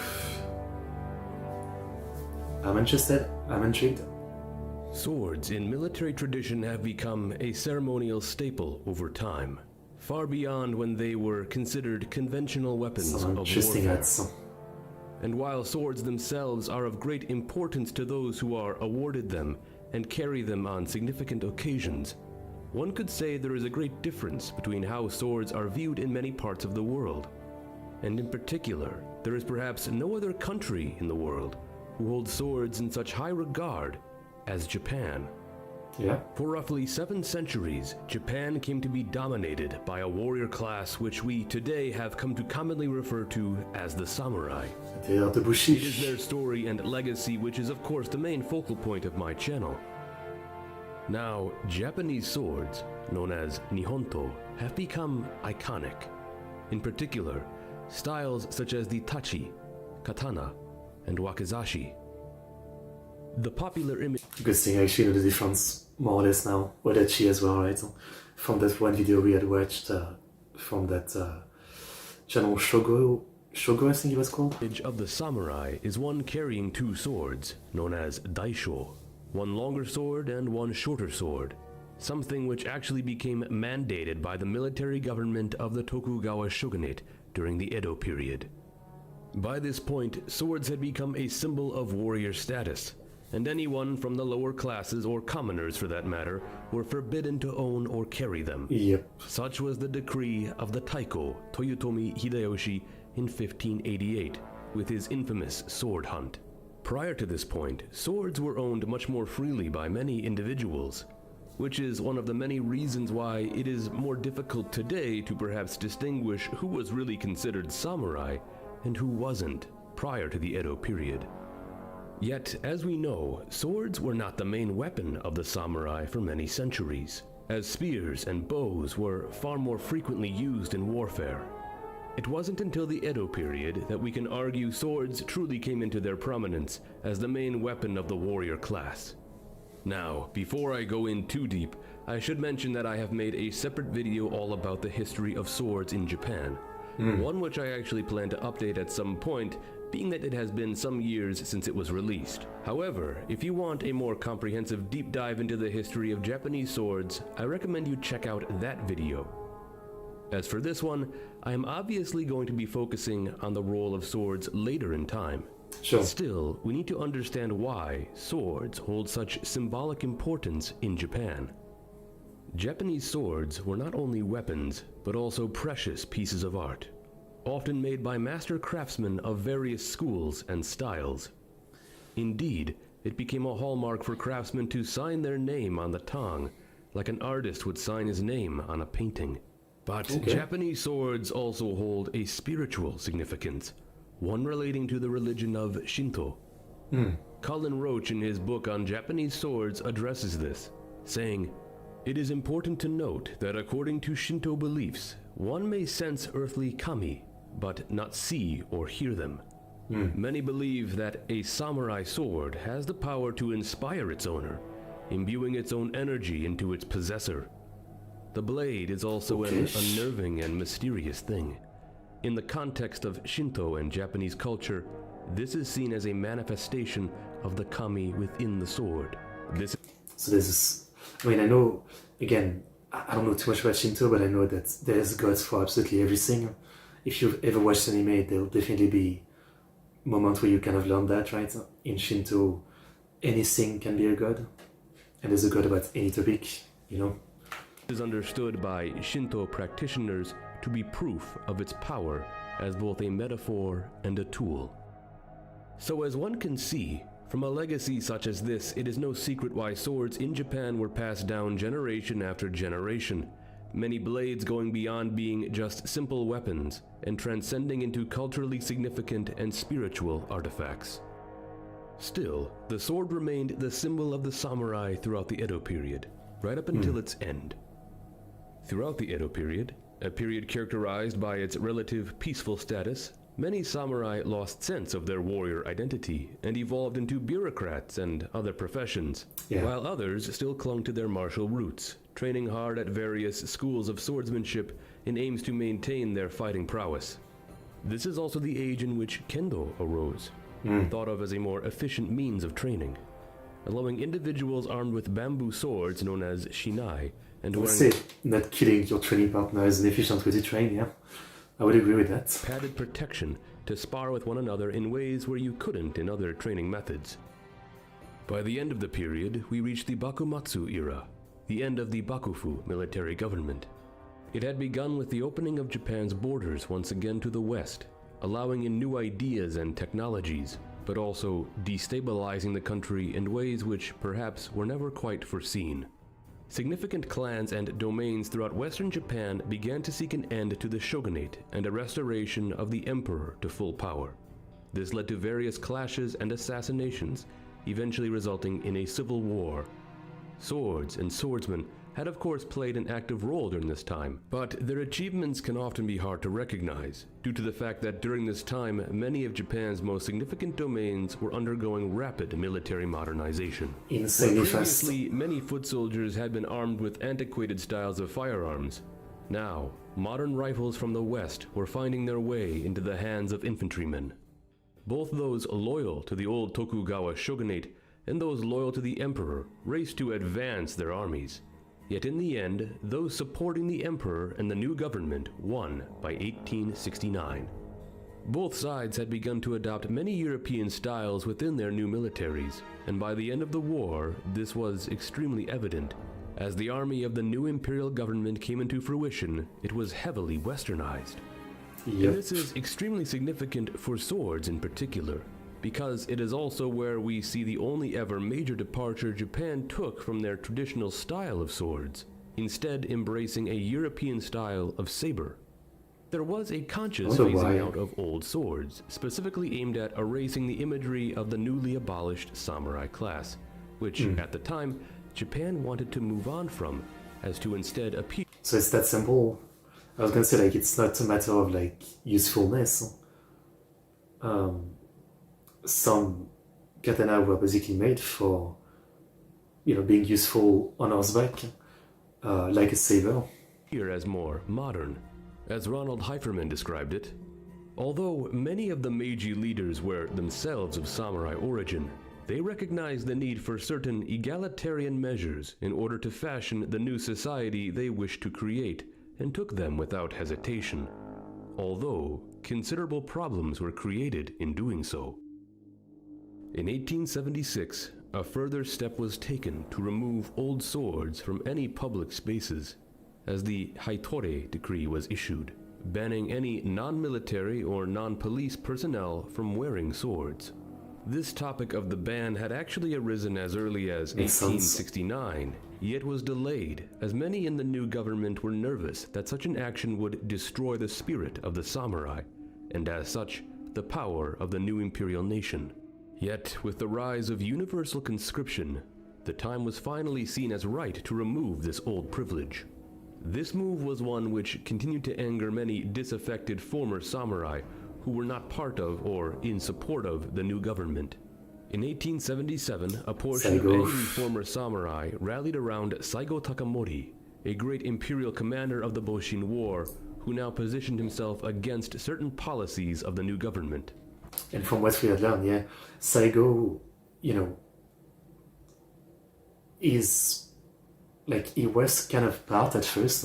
I'm interested. I'm intrigued. Swords in military tradition have become a ceremonial staple over time, far beyond when they were considered conventional weapons Some of interesting warfare. ads. And while swords themselves are of great importance to those who are awarded them and carry them on significant occasions, one could say there is a great difference between how swords are viewed in many parts of the world. And in particular, there is perhaps no other country in the world who holds swords in such high regard as Japan. Yeah. For roughly 7 centuries, Japan came to be dominated by a warrior class which we today have come to commonly refer to as the samurai. They are the It is Bushi. their story and legacy which is of course the main focal point of my channel. Now, Japanese swords, known as Nihonto, have become iconic. In particular, styles such as the tachi, katana, and wakizashi. The popular image Good thing I actually know the difference more or less now. Wadachi as well, right? From that one video we had watched from that channel Shogo, I think it was called. of the samurai is one carrying 2 swords, known as daisho, one longer sword and one shorter sword, something which actually became mandated by the military government of the Tokugawa shogunate during the Edo period. By this point, swords had become a symbol of warrior status, and anyone from the lower classes, or commoners for that matter, were forbidden to own or carry them. Yep. Such was the decree of the Taiko Toyotomi Hideyoshi in 1588, with his infamous sword hunt. Prior to this point, swords were owned much more freely by many individuals, which is one of the many reasons why it is more difficult today to perhaps distinguish who was really considered samurai and who wasn't prior to the Edo period. Yet, as we know, swords were not the main weapon of the samurai for many centuries, as spears and bows were far more frequently used in warfare. It wasn't until the Edo period that we can argue swords truly came into their prominence as the main weapon of the warrior class. Now, before I go in too deep, I should mention that I have made a separate video all about the history of swords in Japan. One which I actually plan to update at some point being that it has been some years since it was released. However, if you want a more comprehensive deep dive into the history of Japanese swords, I recommend you check out that video. As for this one, I am obviously going to be focusing on the role of swords later in time. Sure. Still, we need to understand why swords hold such symbolic importance in Japan. Japanese swords were not only weapons, but also precious pieces of art, often made by master craftsmen of various schools and styles. Indeed, it became a hallmark for craftsmen to sign their name on the tong, like an artist would sign his name on a painting. But Japanese swords also hold a spiritual significance, one relating to the religion of Shinto. Colin Roach in his book on Japanese swords addresses this, saying, "It is important to note that according to Shinto beliefs, one may sense earthly kami, but not see or hear them. Many believe that a samurai sword has the power to inspire its owner, imbuing its own energy into its possessor. The blade is also an unnerving and mysterious thing. In the context of Shinto and Japanese culture, this is seen as a manifestation of the kami within the sword. So there's this, I mean, I know, again, I don't know too much about Shinto, but I know that there's gods for absolutely everything. If you've ever watched anime, there'll definitely be moments where you kind of learn that, right? In Shinto, anything can be a god, and there's a god about any topic, you know? It is understood by Shinto practitioners to be proof of its power as both a metaphor and a tool. So as one can see, from a legacy such as this, it is no secret why swords in Japan were passed down generation after generation, many blades going beyond being just simple weapons and transcending into culturally significant and spiritual artifacts. Still, the sword remained the symbol of the samurai throughout the Edo period, right up until its end. Throughout the Edo period, a period characterized by its relative peaceful status, many samurai lost sense of their warrior identity and evolved into bureaucrats and other professions, while others still clung to their martial roots, training hard at various schools of swordsmanship in aims to maintain their fighting prowess. This is also the age in which kendo arose, thought of as a more efficient means of training, allowing individuals armed with bamboo swords known as shinai and I would say not killing your training partner is an efficient way to train, yeah. I would agree with that. padded protection to spar with one another in ways where you couldn't in other training methods. By the end of the period, we reached the Bakumatsu era, the end of the Bakufu military government. It had begun with the opening of Japan's borders once again to the west, allowing in new ideas and technologies, but also destabilizing the country in ways which perhaps were never quite foreseen. Significant clans and domains throughout western Japan began to seek an end to the shogunate and a restoration of the emperor to full power. This led to various clashes and assassinations, eventually resulting in a civil war. Swords and swordsmen had of course played an active role during this time, but their achievements can often be hard to recognize, due to the fact that during this time many of Japan's most significant domains were undergoing rapid military modernization. Insanely fast. Previously, many foot soldiers had been armed with antiquated styles of firearms. Now, modern rifles from the West were finding their way into the hands of infantrymen. Both those loyal to the old Tokugawa shogunate and those loyal to the emperor raced to advance their armies. Yet in the end, those supporting the emperor and the new government won by 1869. Both sides had begun to adopt many European styles within their new militaries, and by the end of the war, this was extremely evident. As the army of the new imperial government came into fruition, it was heavily westernized. And this is extremely significant for swords in particular, because it is also where we see the only ever major departure Japan took from their traditional style of swords, instead embracing a European style of saber. There was a conscious phasing out of old swords, specifically aimed at erasing the imagery of the newly abolished samurai class, which at the time Japan wanted to move on from, as to instead appear. So it's that simple. I was gonna say, like, it's not a matter of like usefulness. Some katana were basically made for, you know, being useful on horseback, like a saber. Here as more modern. As Ronald Heiferman described it, Although many of the Meiji leaders were themselves of samurai origin, they recognized the need for certain egalitarian measures in order to fashion the new society they wished to create, and took them without hesitation. Although considerable problems were created in doing so. In 1876, a further step was taken to remove old swords from any public spaces, as the Haitore decree was issued, banning any non-military or non-police personnel from wearing swords. This topic of the ban had actually arisen as early as 1869, yet was delayed, as many in the new government were nervous that such an action would destroy the spirit of the samurai, and as such, the power of the new imperial nation. Yet, with the rise of universal conscription, the time was finally seen as right to remove this old privilege. This move was one which continued to anger many disaffected former samurai who were not part of or in support of the new government. In 1877, a portion of angry former samurai rallied around Saigo Takamori, a great imperial commander of the Boshin War, who now positioned himself against certain policies of the new government. And from what we had learned, yeah, Saigo, is like, he was kind of part at first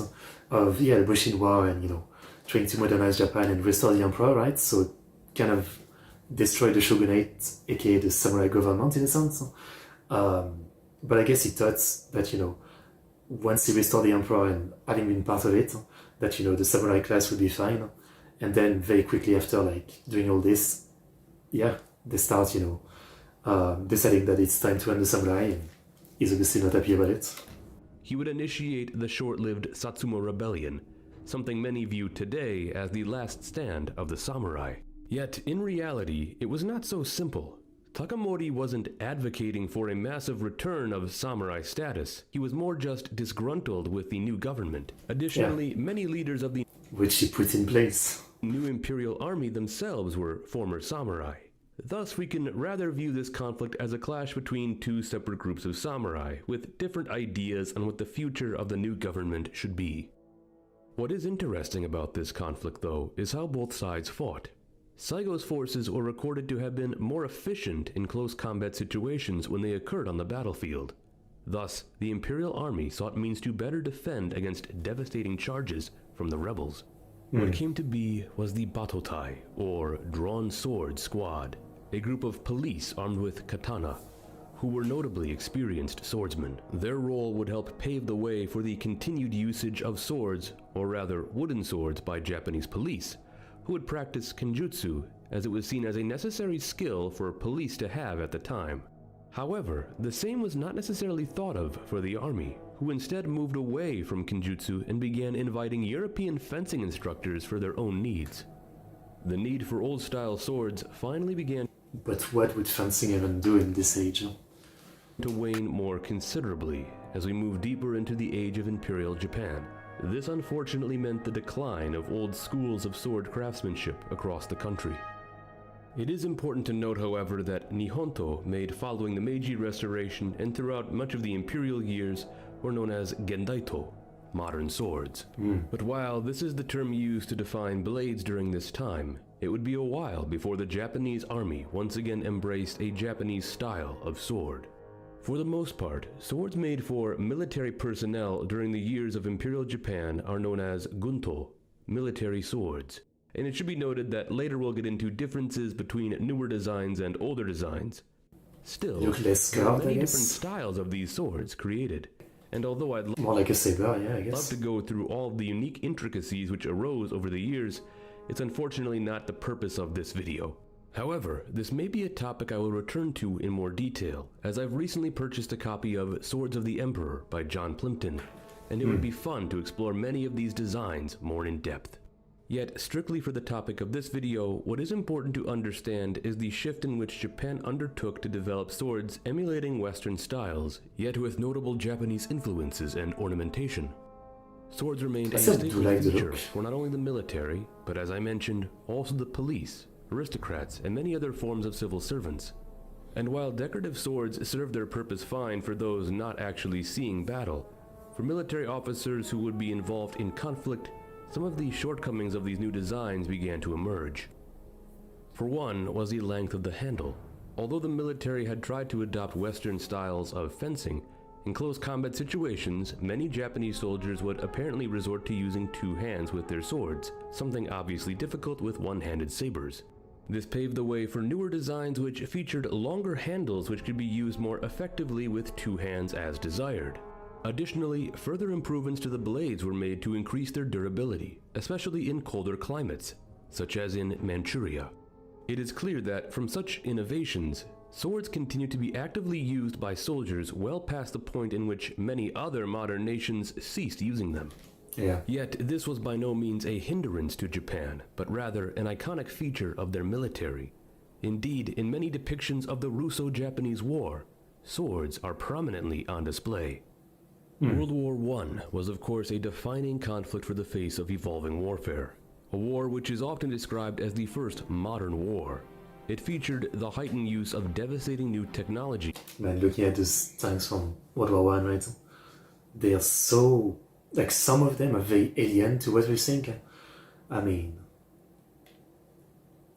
of the Boshin War and, trying to modernize Japan and restore the emperor, right? So kind of destroy the shogunate, aka the samurai government in a sense. But I guess he thought that, once he restored the emperor and having been part of it, that, the samurai class would be fine. And then very quickly after, doing all this, yeah, they start, deciding that it's time to end the samurai, and he's obviously not happy about it. He would initiate the short-lived Satsuma Rebellion, something many view today as the last stand of the samurai. Yet, in reality, it was not so simple. Takamori wasn't advocating for a massive return of samurai status. He was more just disgruntled with the new government. Additionally, many leaders of the which he put in place new imperial army themselves were former samurai. Thus, we can rather view this conflict as a clash between two separate groups of samurai, with different ideas on what the future of the new government should be. What is interesting about this conflict, though, is how both sides fought. Saigo's forces were recorded to have been more efficient in close combat situations when they occurred on the battlefield. Thus, the imperial army sought means to better defend against devastating charges from the rebels. What came to be was the Batotai, or Drawn Sword Squad, a group of police armed with katana, who were notably experienced swordsmen. Their role would help pave the way for the continued usage of swords, or rather wooden swords, by Japanese police, who would practice kenjutsu, as it was seen as a necessary skill for police to have at the time. However, the same was not necessarily thought of for the army, who instead moved away from kenjutsu and began inviting European fencing instructors for their own needs. The need for old-style swords finally began. But what would fencing even do in this age? To wane more considerably as we move deeper into the age of Imperial Japan. This unfortunately meant the decline of old schools of sword craftsmanship across the country. It is important to note, however, that Nihonto, made following the Meiji Restoration and throughout much of the imperial years, were known as Gendaito, modern swords. But while this is the term used to define blades during this time, it would be a while before the Japanese army once again embraced a Japanese style of sword. For the most part, swords made for military personnel during the years of Imperial Japan are known as gunto, military swords. And it should be noted that later we'll get into differences between newer designs and older designs. Still, there are many different styles of these swords created. And although I'd more like a saber, yeah, I guess. love to go through all of the unique intricacies which arose over the years, it's unfortunately not the purpose of this video. However, this may be a topic I will return to in more detail, as I've recently purchased a copy of Swords of the Emperor by John Plimpton, and it would be fun to explore many of these designs more in depth. Yet, strictly for the topic of this video, what is important to understand is the shift in which Japan undertook to develop swords emulating Western styles, yet with notable Japanese influences and ornamentation. Swords remained a staple feature for not only the military, but as I mentioned, also the police, aristocrats, and many other forms of civil servants. And while decorative swords served their purpose fine for those not actually seeing battle, for military officers who would be involved in conflict, some of the shortcomings of these new designs began to emerge. For one was the length of the handle. Although the military had tried to adopt Western styles of fencing, in close combat situations, many Japanese soldiers would apparently resort to using two hands with their swords, something obviously difficult with one-handed sabers. This paved the way for newer designs which featured longer handles which could be used more effectively with two hands as desired. Additionally, further improvements to the blades were made to increase their durability, especially in colder climates, such as in Manchuria. It is clear that from such innovations, swords continue to be actively used by soldiers well past the point in which many other modern nations ceased using them. Yeah. Yet this was by no means a hindrance to Japan, but rather an iconic feature of their military. Indeed, in many depictions of the Russo-Japanese War, swords are prominently on display. World War I was of course a defining conflict for the face of evolving warfare, a war which is often described as the first modern war. It featured the heightened use of devastating new technology. Man, looking at those tanks from World War I, right? They are so, like, some of them are very alien to what we think. I mean,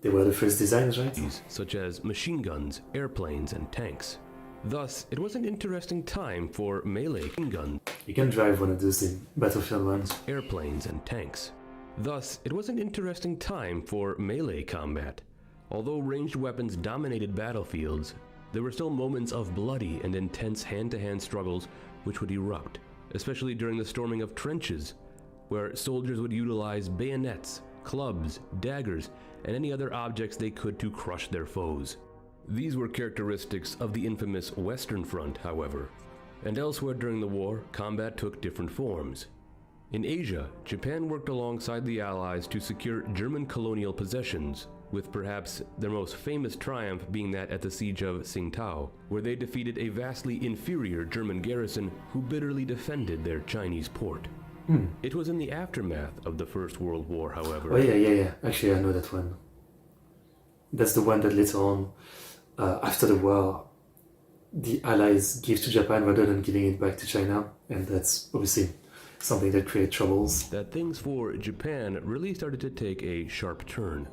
they were the first designs, right? Such as machine guns, airplanes, and tanks. Thus, it was an interesting time for melee guns. You can drive one of those in Battlefield 1. Airplanes and tanks. Thus, it was an interesting time for melee combat. Although ranged weapons dominated battlefields, there were still moments of bloody and intense hand-to-hand struggles which would erupt, especially during the storming of trenches, where soldiers would utilize bayonets, clubs, daggers, and any other objects they could to crush their foes. These were characteristics of the infamous Western Front, however, and elsewhere during the war, combat took different forms. In Asia, Japan worked alongside the Allies to secure German colonial possessions, with perhaps their most famous triumph being that at the siege of Tsingtao, where they defeated a vastly inferior German garrison who bitterly defended their Chinese port. It was in the aftermath of the First World War, however. Oh yeah. Actually, I know that one. That's the one that later on, after the war, the Allies give to Japan rather than giving it back to China, and that's obviously something that created troubles. That things for Japan really started to take a sharp turn.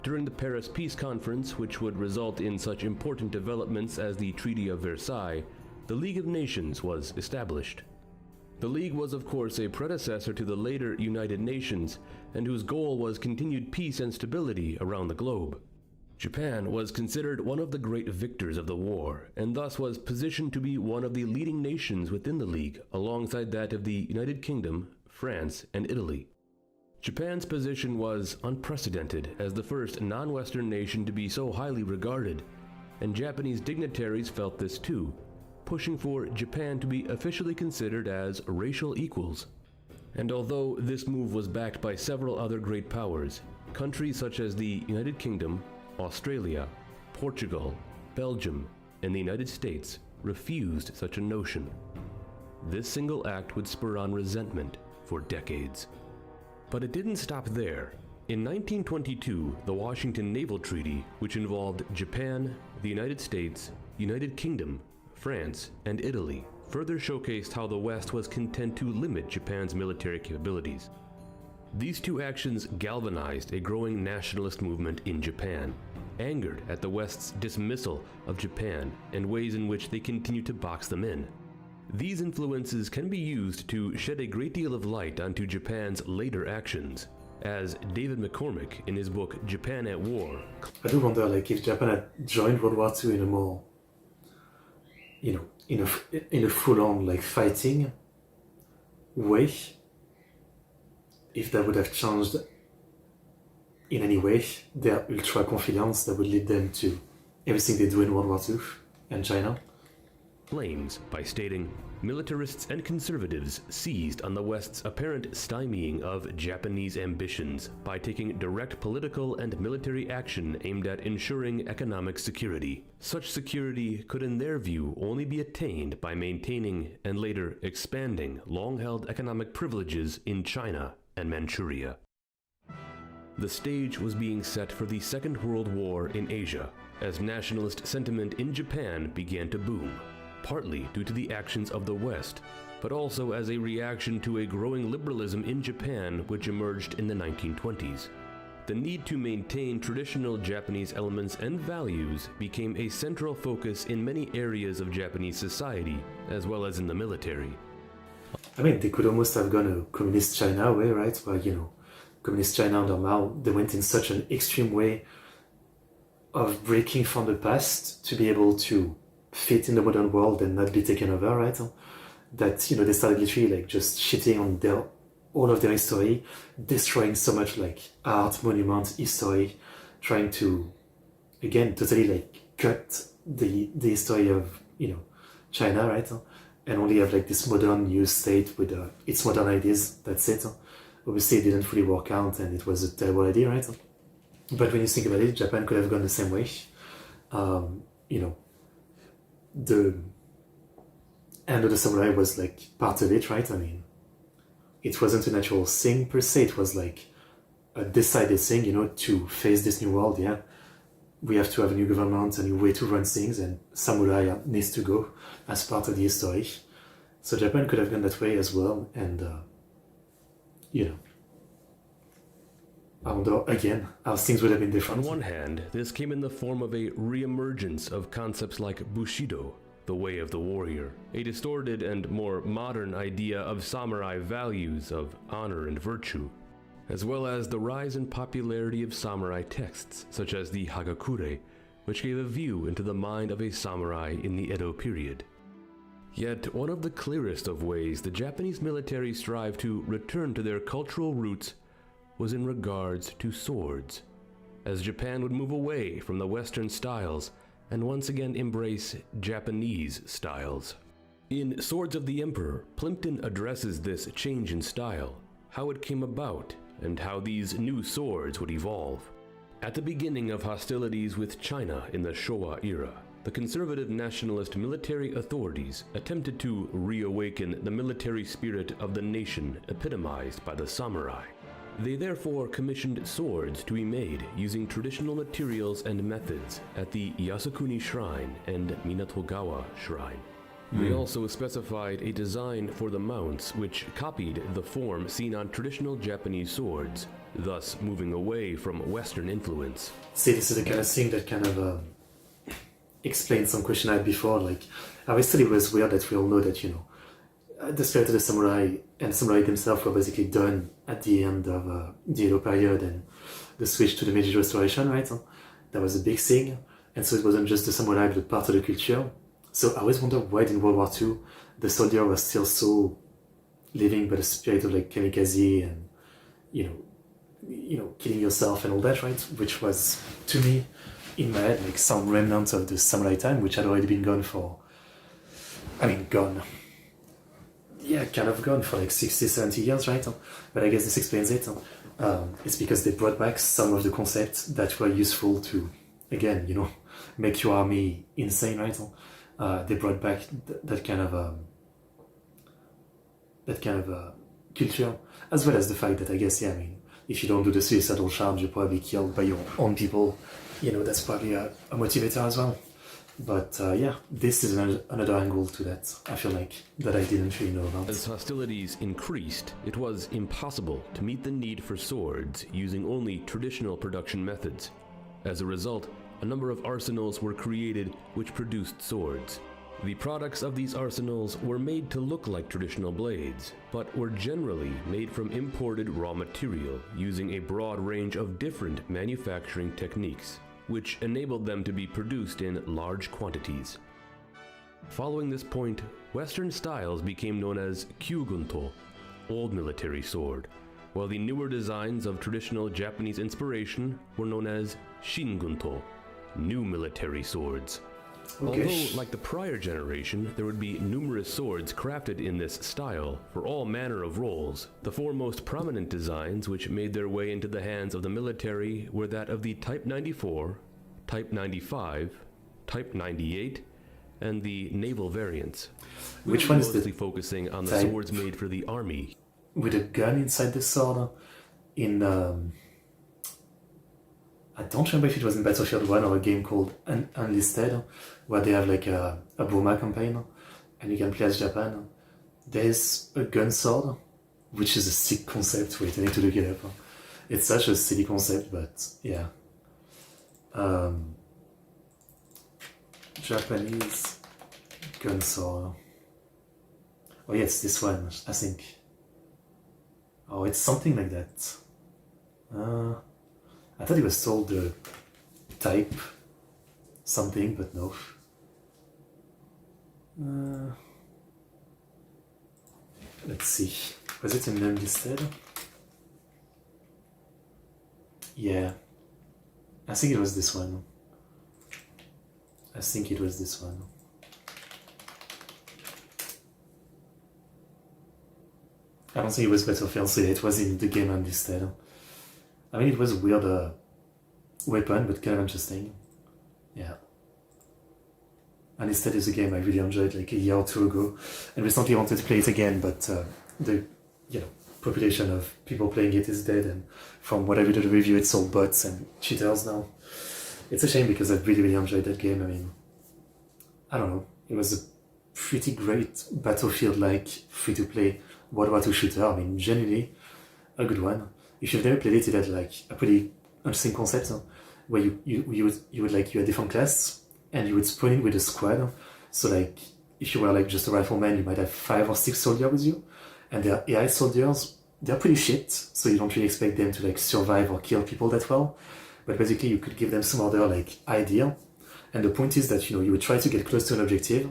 During the Paris Peace Conference, which would result in such important developments as the Treaty of Versailles, the League of Nations was established. The League was of course a predecessor to the later United Nations, and whose goal was continued peace and stability around the globe. Japan was considered one of the great victors of the war, and thus was positioned to be one of the leading nations within the League, alongside that of the United Kingdom, France, and Italy. Japan's position was unprecedented as the first non-Western nation to be so highly regarded, and Japanese dignitaries felt this too, pushing for Japan to be officially considered as racial equals. And although this move was backed by several other great powers, countries such as the United Kingdom, Australia, Portugal, Belgium, and the United States refused such a notion. This single act would spur on resentment for decades. But it didn't stop there. In 1922, the Washington Naval Treaty, which involved Japan, the United States, United Kingdom, France, and Italy, further showcased how the West was content to limit Japan's military capabilities. These two actions galvanized a growing nationalist movement in Japan, angered at the West's dismissal of Japan and ways in which they continued to box them in. These influences can be used to shed a great deal of light onto Japan's later actions, as David McCormick in his book Japan at War. I do wonder, like, if Japan had joined World War II in a more, in a full-on, like, fighting way, if that would have changed in any way their ultra-confidence that would lead them to everything they do in World War II and China. Claims by stating, militarists and conservatives seized on the West's apparent stymieing of Japanese ambitions by taking direct political and military action aimed at ensuring economic security. Such security could in their view only be attained by maintaining and later expanding long-held economic privileges in China and Manchuria. The stage was being set for the Second World War in Asia, as nationalist sentiment in Japan began to boom, partly due to the actions of the West, but also as a reaction to a growing liberalism in Japan which emerged in the 1920s. the need to maintain traditional Japanese elements and values became a central focus in many areas of Japanese society, as well as in the military. I mean, they could almost have gone a communist China way, right? Where, communist China under Mao, they went in such an extreme way of breaking from the past to be able to fit in the modern world and not be taken over, right? That, they started literally just shitting on all of their history, destroying so much art, monument, history, trying to, again, totally cut the history of, China, right? And only have this modern new state with its modern ideas, that's it. Obviously it didn't fully work out and it was a terrible idea, right? But when you think about it, Japan could have gone the same way. The End of the Samurai was part of it, right? I mean, it wasn't a natural thing per se, it was a decided thing, to face this new world, yeah. We have to have a new government, a new way to run things, and samurai needs to go as part of the history. So Japan could have gone that way as well, and, I wonder, again, how things would have been different. On one hand, this came in the form of a re-emergence of concepts like Bushido, the way of the warrior, a distorted and more modern idea of samurai values of honor and virtue, as well as the rise in popularity of samurai texts, such as the Hagakure, which gave a view into the mind of a samurai in the Edo period. Yet, one of the clearest of ways the Japanese military strived to return to their cultural roots was in regards to swords, as Japan would move away from the Western styles and once again embrace Japanese styles. In Swords of the Emperor, Plimpton addresses this change in style, how it came about, and how these new swords would evolve. At the beginning of hostilities with China in the Showa era, the conservative nationalist military authorities attempted to reawaken the military spirit of the nation epitomized by the samurai. They therefore commissioned swords to be made using traditional materials and methods at the Yasukuni Shrine and Minatogawa Shrine. They also specified a design for the mounts which copied the form seen on traditional Japanese swords, thus moving away from Western influence. See, this is the kind of thing that kind of explains some question I had before. I always thought it was weird that we all know that, the spirit of the samurai and the samurai themselves were basically done at the end of the Edo period and the switch to the Meiji Restoration, right? That was a big thing. And so it wasn't just the samurai, but part of the culture. So I always wonder why in World War II the soldier was still so living by the spirit of kamikaze and, killing yourself and all that, right? Which was, to me, in my head, some remnants of the samurai time, which had already been gone for, gone. Yeah, kind of gone for 60, 70 years, right? But I guess this explains it. It's because they brought back some of the concepts that were useful to, again, make your army insane, right? They brought back that kind of culture, as well as the fact that I guess, if you don't do the suicidal charge, you're probably killed by your own people. That's probably a motivator as well. But this is another angle to that, I feel that I didn't really know about. As hostilities increased, it was impossible to meet the need for swords using only traditional production methods. As a result, a number of arsenals were created which produced swords. The products of these arsenals were made to look like traditional blades, but were generally made from imported raw material using a broad range of different manufacturing techniques, which enabled them to be produced in large quantities. Following this point, Western styles became known as Kyugunto, old military sword, while the newer designs of traditional Japanese inspiration were known as Shin Gunto, new military swords. Okay. Although, like the prior generation, there would be numerous swords crafted in this style for all manner of roles, the four most prominent designs which made their way into the hands of the military were that of the Type 94, Type 95, Type 98, and the naval variants. Which one is mostly focusing on the swords made for the army? With a gun inside the sword in I don't remember if it was in Battlefield 1 or a game called Unlisted, where they have a Burma campaign, and you can play as Japan. There's a gun sword, which is a sick concept. Wait, I need to look it up. It's such a silly concept, but yeah. Japanese gun sword. Oh yeah, it's this one, I think. Oh, it's something like that. I thought it was told the type something, but no. Let's see. Was it in them listed? Yeah. I think it was this one. I think it was this one. I don't think it was Battlefield, so it was in the game unlisted. I mean, it was a weird weapon, but kind of interesting. Yeah. Unlisted is a game I really enjoyed like a year or two ago, and recently wanted to play it again, but the population of people playing it is dead, and from what I read of the review, it's all bots and cheaters now. It's a shame because I really, really enjoyed that game. I mean, I don't know, it was a pretty great Battlefield-like free-to-play World War II shooter. I mean, genuinely a good one. If you've never played it, it had like a pretty interesting concept where you had different classes and you would spawn in with a squad. So like if you were like just a rifleman, you might have 5 or 6 soldiers with you, and they're AI soldiers. They're pretty shit, so you don't really expect them to like survive or kill people that well. But basically, you could give them some other like idea, and the point is that you would try to get close to an objective.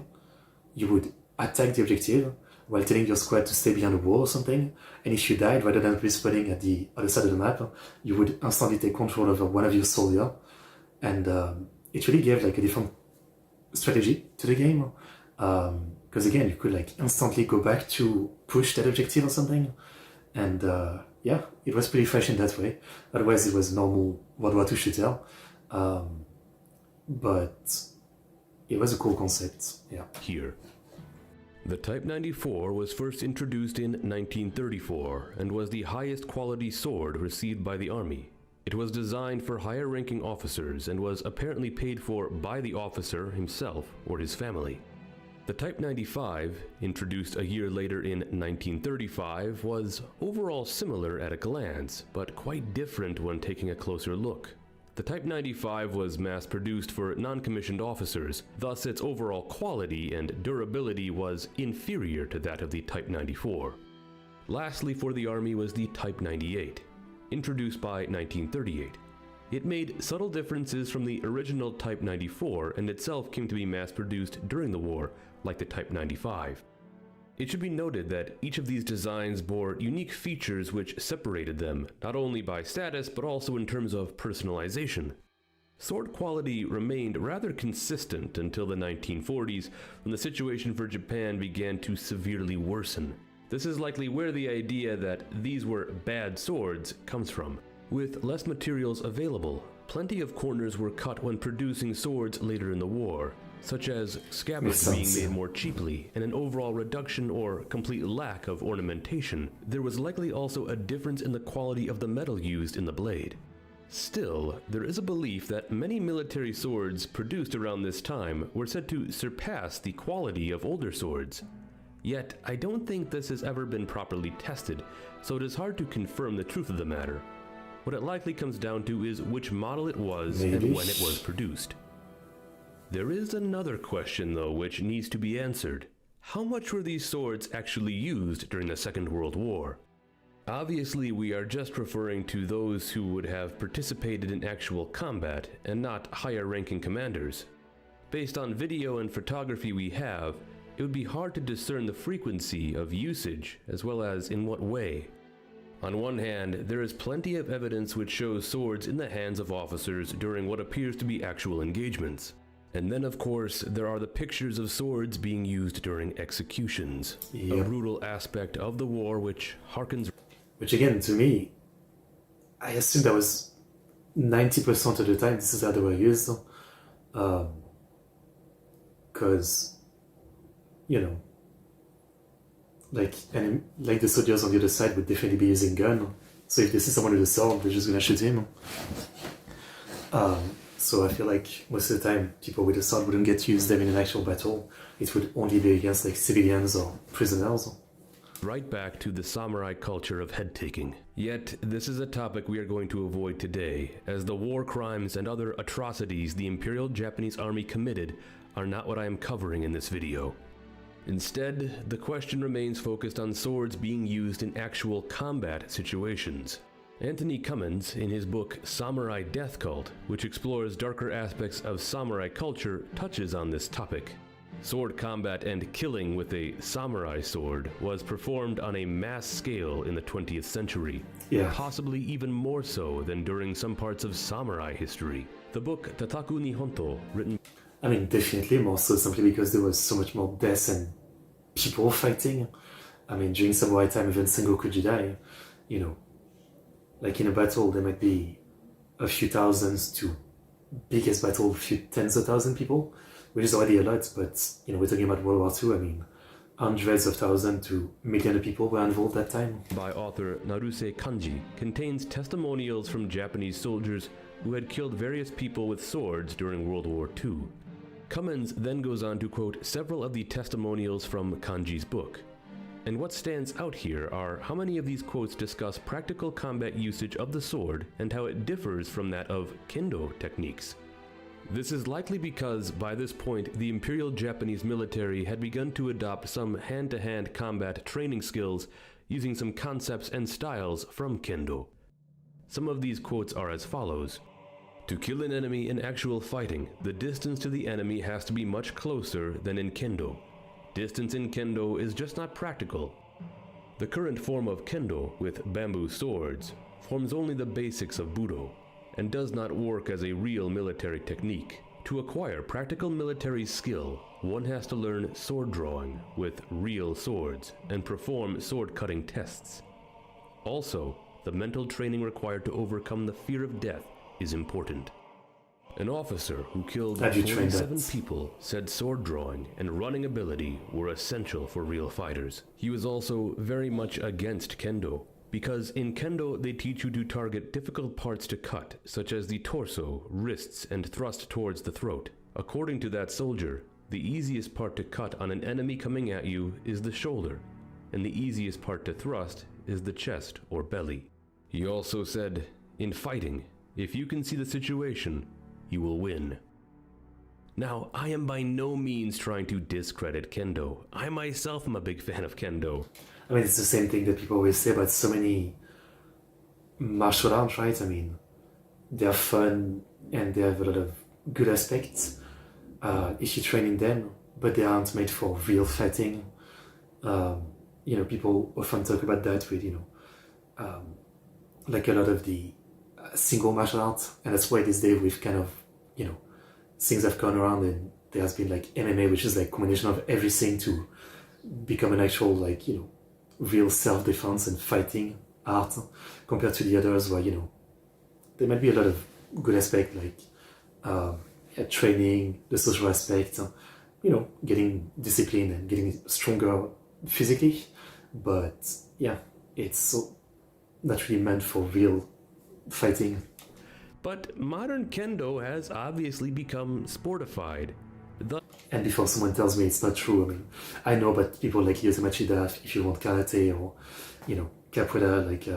You would attack the objective while telling your squad to stay behind a wall or something, and if you died, rather than respawning at the other side of the map, you would instantly take control over one of your soldiers, and it really gave like a different strategy to the game, because again, you could like instantly go back to push that objective or something, and yeah, it was pretty fresh in that way. Otherwise, it was a normal World War II shooter, but it was a cool concept, yeah. Here. The Type 94 was first introduced in 1934 and was the highest quality sword received by the Army. It was designed for higher ranking officers and was apparently paid for by the officer himself or his family. The Type 95, introduced a year later in 1935, was overall similar at a glance, but quite different when taking a closer look. The Type 95 was mass-produced for non-commissioned officers, thus its overall quality and durability was inferior to that of the Type 94. Lastly for the Army was the Type 98, introduced by 1938. It made subtle differences from the original Type 94 and itself came to be mass-produced during the war, like the Type 95. It should be noted that each of these designs bore unique features which separated them, not only by status but also in terms of personalization. Sword quality remained rather consistent until the 1940s, when the situation for Japan began to severely worsen. This is likely where the idea that these were bad swords comes from. With less materials available, plenty of corners were cut when producing swords later in the war, such as scabbards being made more cheaply and an overall reduction or complete lack of ornamentation. There was likely also a difference in the quality of the metal used in the blade. Still, there is a belief that many military swords produced around this time were said to surpass the quality of older swords. Yet, I don't think this has ever been properly tested, so it is hard to confirm the truth of the matter. What it likely comes down to is which model it was and when it was produced. There is another question, though, which needs to be answered. How much were these swords actually used during the Second World War? Obviously, we are just referring to those who would have participated in actual combat, and not higher-ranking commanders. Based on video and photography we have, it would be hard to discern the frequency of usage, as well as in what way. On one hand, there is plenty of evidence which shows swords in the hands of officers during what appears to be actual engagements. And then, of course, there are the pictures of swords being used during executions, a brutal aspect of the war which harkens... Which again, to me, I assume that was 90% of the time this is how they were used. Because, like the soldiers on the other side would definitely be using gun. So if they see someone with a sword, they're just gonna shoot him. So I feel like most of the time, people with a sword wouldn't get to use them in an actual battle. It would only be against like civilians or prisoners. Right back to the samurai culture of head-taking. Yet, this is a topic we are going to avoid today, as the war crimes and other atrocities the Imperial Japanese Army committed are not what I am covering in this video. Instead, the question remains focused on swords being used in actual combat situations. Anthony Cummins, in his book Samurai Death Cult, which explores darker aspects of samurai culture, touches on this topic. Sword combat and killing with a samurai sword was performed on a mass scale in the 20th century, possibly even more so than during some parts of samurai history. The book Tataku Nihonto, written... I mean, definitely more so, simply because there was so much more death and people fighting. I mean, during samurai time, even Sengoku Jidai, you know, like in a battle, there might be a few thousands to biggest battle, a few tens of thousands people, which is already a lot, but, you know, we're talking about World War II, I mean, hundreds of thousands to millions of people were involved at that time. By author Naruse Kanji, contains testimonials from Japanese soldiers who had killed various people with swords during World War II. Cummins then goes on to quote several of the testimonials from Kanji's book. And what stands out here are how many of these quotes discuss practical combat usage of the sword and how it differs from that of kendo techniques. This is likely because, by this point, the Imperial Japanese military had begun to adopt some hand-to-hand combat training skills using some concepts and styles from kendo. Some of these quotes are as follows. To kill an enemy in actual fighting, the distance to the enemy has to be much closer than in kendo. Distance in kendo is just not practical. The current form of kendo, with bamboo swords, forms only the basics of budo, and does not work as a real military technique. To acquire practical military skill, one has to learn sword drawing with real swords and perform sword-cutting tests. Also, the mental training required to overcome the fear of death is important. An officer who killed 47 people said sword drawing and running ability were essential for real fighters. He was also very much against kendo, because in kendo they teach you to target difficult parts to cut, such as the torso, wrists, and thrust towards the throat. According to that soldier, the easiest part to cut on an enemy coming at you is the shoulder, and the easiest part to thrust is the chest or belly. He also said, in fighting, if you can see the situation, you will win. Now, I am by no means trying to discredit kendo. I myself am a big fan of kendo. I mean, it's the same thing that people always say about so many martial arts, right? I mean, they're fun and they have a lot of good aspects if you train in them, but they aren't made for real fighting. You know, people often talk about that with, you know, like a lot of the single martial arts, and that's why these days we've kind of, you know, things have gone around and there has been like MMA, which is like a combination of everything to become an actual, like, you know, real self-defense and fighting art, compared to the others where, you know, there might be a lot of good aspect, like training, the social aspect, you know, getting disciplined and getting stronger physically, but yeah, it's not really meant for real fighting. But modern kendo has obviously become sportified. And before someone tells me it's not true, I mean, I know about people like Yosuke Machida, if you want karate, or, you know, capoeira, like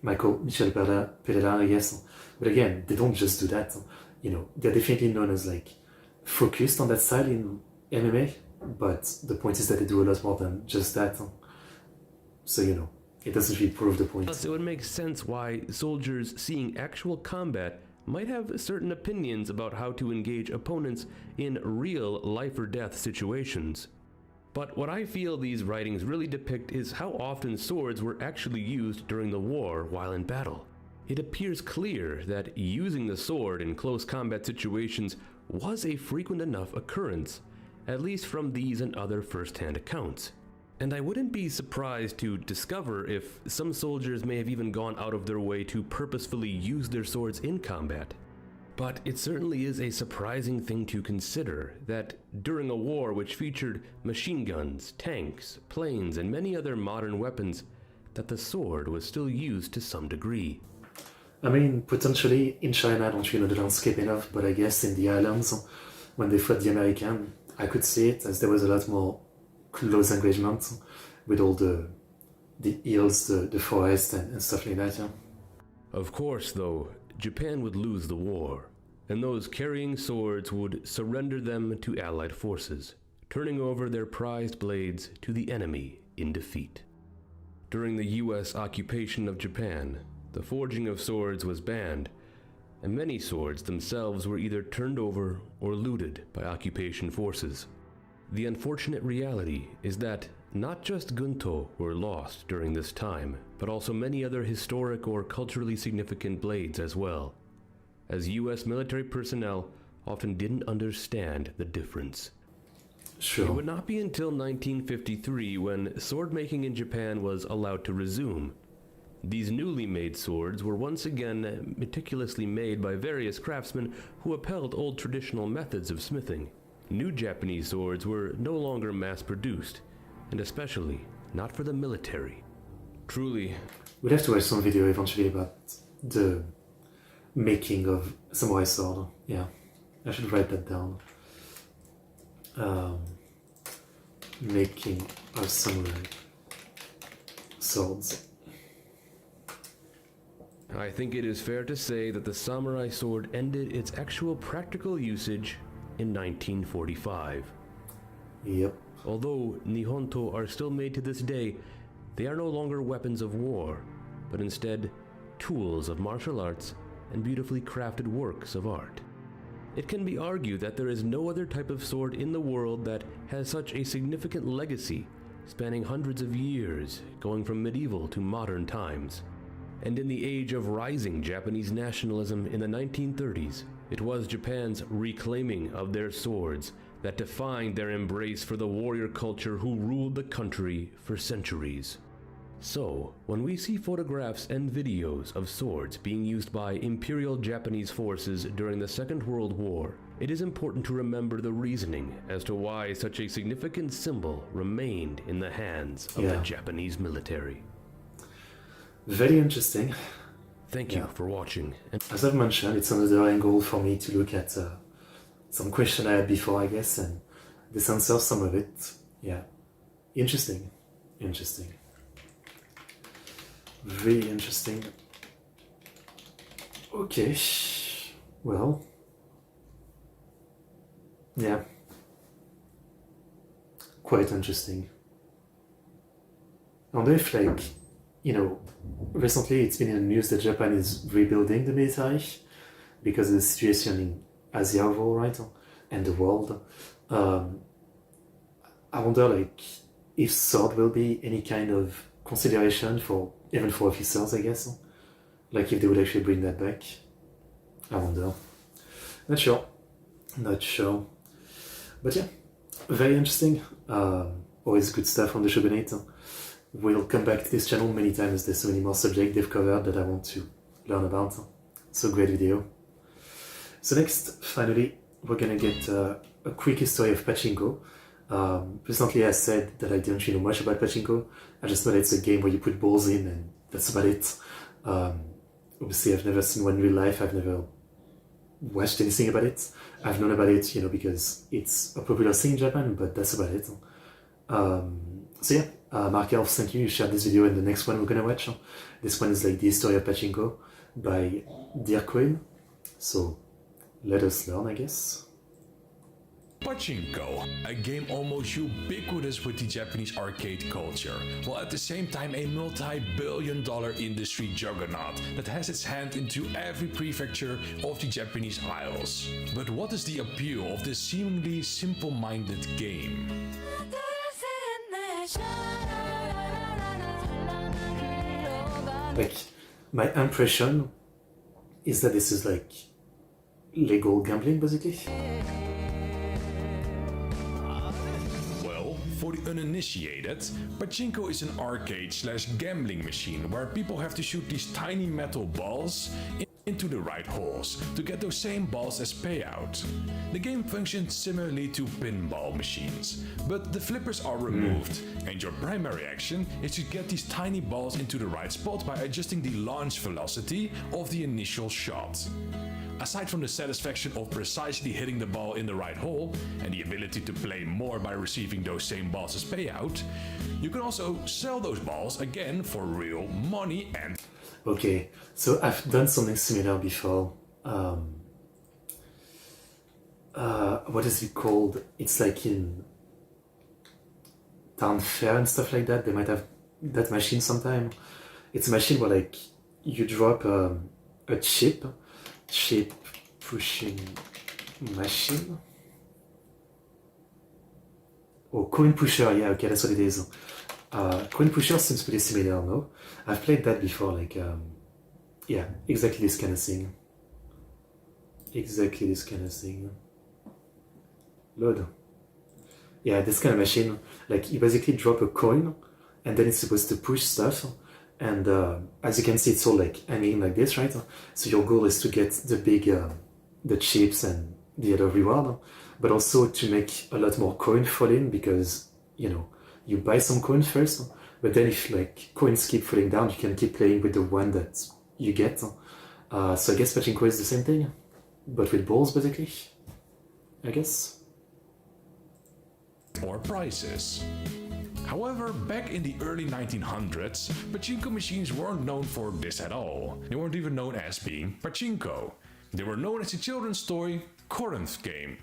Michel Pereira, I guess. But again, they don't just do that. You know, they're definitely known as like focused on that style in MMA, but the point is that they do a lot more than just that. So, you know, it doesn't really prove the point. Thus, it would make sense why soldiers seeing actual combat might have certain opinions about how to engage opponents in real life or death situations. But what I feel these writings really depict is how often swords were actually used during the war while in battle. It appears clear that using the sword in close combat situations was a frequent enough occurrence, at least from these and other first-hand accounts. And I wouldn't be surprised to discover if some soldiers may have even gone out of their way to purposefully use their swords in combat. But it certainly is a surprising thing to consider that during a war which featured machine guns, tanks, planes, and many other modern weapons, that the sword was still used to some degree. I mean, potentially in China, I don't really know the landscape enough, but I guess in the islands, when they fought the American, I could see it as there was a lot more close engagement with all the heals the forest and stuff like that, yeah. Of course, though, Japan would lose the war, and those carrying swords would surrender them to Allied forces, turning over their prized blades to the enemy in defeat. During the US occupation of Japan, the forging of swords was banned, and many swords themselves were either turned over or looted by occupation forces. The unfortunate reality is that not just Gunto were lost during this time, but also many other historic or culturally significant blades as well, as US military personnel often didn't understand the difference. Sure. It would not be until 1953 when sword making in Japan was allowed to resume. These newly made swords were once again meticulously made by various craftsmen who upheld old traditional methods of smithing. New Japanese swords were no longer mass-produced, and especially not for the military. Truly, we'll have to watch some video eventually about the making of samurai sword. Yeah, I should write that down. Making of samurai swords. I think it is fair to say that the samurai sword ended its actual practical usage in 1945. Yep. Although Nihonto are still made to this day, they are no longer weapons of war, but instead tools of martial arts and beautifully crafted works of art. It can be argued that there is no other type of sword in the world that has such a significant legacy, spanning hundreds of years, going from medieval to modern times. And in the age of rising Japanese nationalism in the 1930s, it was Japan's reclaiming of their swords that defined their embrace for the warrior culture who ruled the country for centuries. So, when we see photographs and videos of swords being used by Imperial Japanese forces during the Second World War, it is important to remember the reasoning as to why such a significant symbol remained in the hands of the Japanese military. Very interesting. Thank you for watching. As I've mentioned, it's another angle for me to look at some question I had before, I guess, and this answers some of it. Yeah. Interesting. Interesting. Very interesting. Okay. Well. Yeah. Quite interesting. I wonder if, like, you know, recently it's been in the news that Japan is rebuilding the military because of the situation in Asia overall, right? And the world. I wonder, like, if sword will be any kind of consideration for, even for officers, I guess. Like, if they would actually bring that back. I wonder. Not sure. Not sure. But yeah, very interesting. Always good stuff on the Shogunate. We'll come back to this channel many times. There's so many more subjects they've covered that I want to learn about. So great video. So next, finally, we're gonna get a quick history of Pachinko. Recently I said that I didn't really know much about Pachinko. I just know that it's a game where you put balls in and that's about it. Obviously I've never seen one in real life. I've never watched anything about it. I've known about it, you know, because it's a popular thing in Japan, but that's about it. So yeah, Mark Elf, thank you. You shared this video, and the next one we're gonna watch. This one is like the history of Pachinko by Dear Queen. So let us learn, I guess. Pachinko, a game almost ubiquitous with the Japanese arcade culture, while at the same time a multi-billion-dollar industry juggernaut that has its hand into every prefecture of the Japanese Isles. But what is the appeal of this seemingly simple-minded game? Like, my impression is that this is like legal gambling, basically. Well, for the uninitiated, Pachinko is an arcade/gambling machine where people have to shoot these tiny metal balls into the right holes to get those same balls as payout. The game functions similarly to pinball machines, but the flippers are removed, and your primary action is to get these tiny balls into the right spot by adjusting the launch velocity of the initial shot. Aside from the satisfaction of precisely hitting the ball in the right hole and the ability to play more by receiving those same balls as payout, you can also sell those balls again for real money and... Okay, so I've done something similar before. What is it called? It's like in town fair and stuff like that. They might have that machine sometime. It's a machine where like you drop a chip pushing machine. Oh, coin pusher, yeah, okay, that's what it is. Coin pusher seems pretty similar, no? I've played that before, like, yeah, exactly this kind of thing. Exactly this kind of thing. Load. Yeah, this kind of machine, like, you basically drop a coin, and then it's supposed to push stuff, and as you can see, it's all, like, hanging like this, right? So your goal is to get the big, the chips and the other reward, but also to make a lot more coin fall in, because, you know, you buy some coins first, but then if like coins keep falling down, you can keep playing with the one that you get. So I guess pachinko is the same thing, but with balls basically, I guess. Or prices. However, back in the early 1900s, pachinko machines weren't known for this at all. They weren't even known as being pachinko. They were known as the children's toy Corinth game.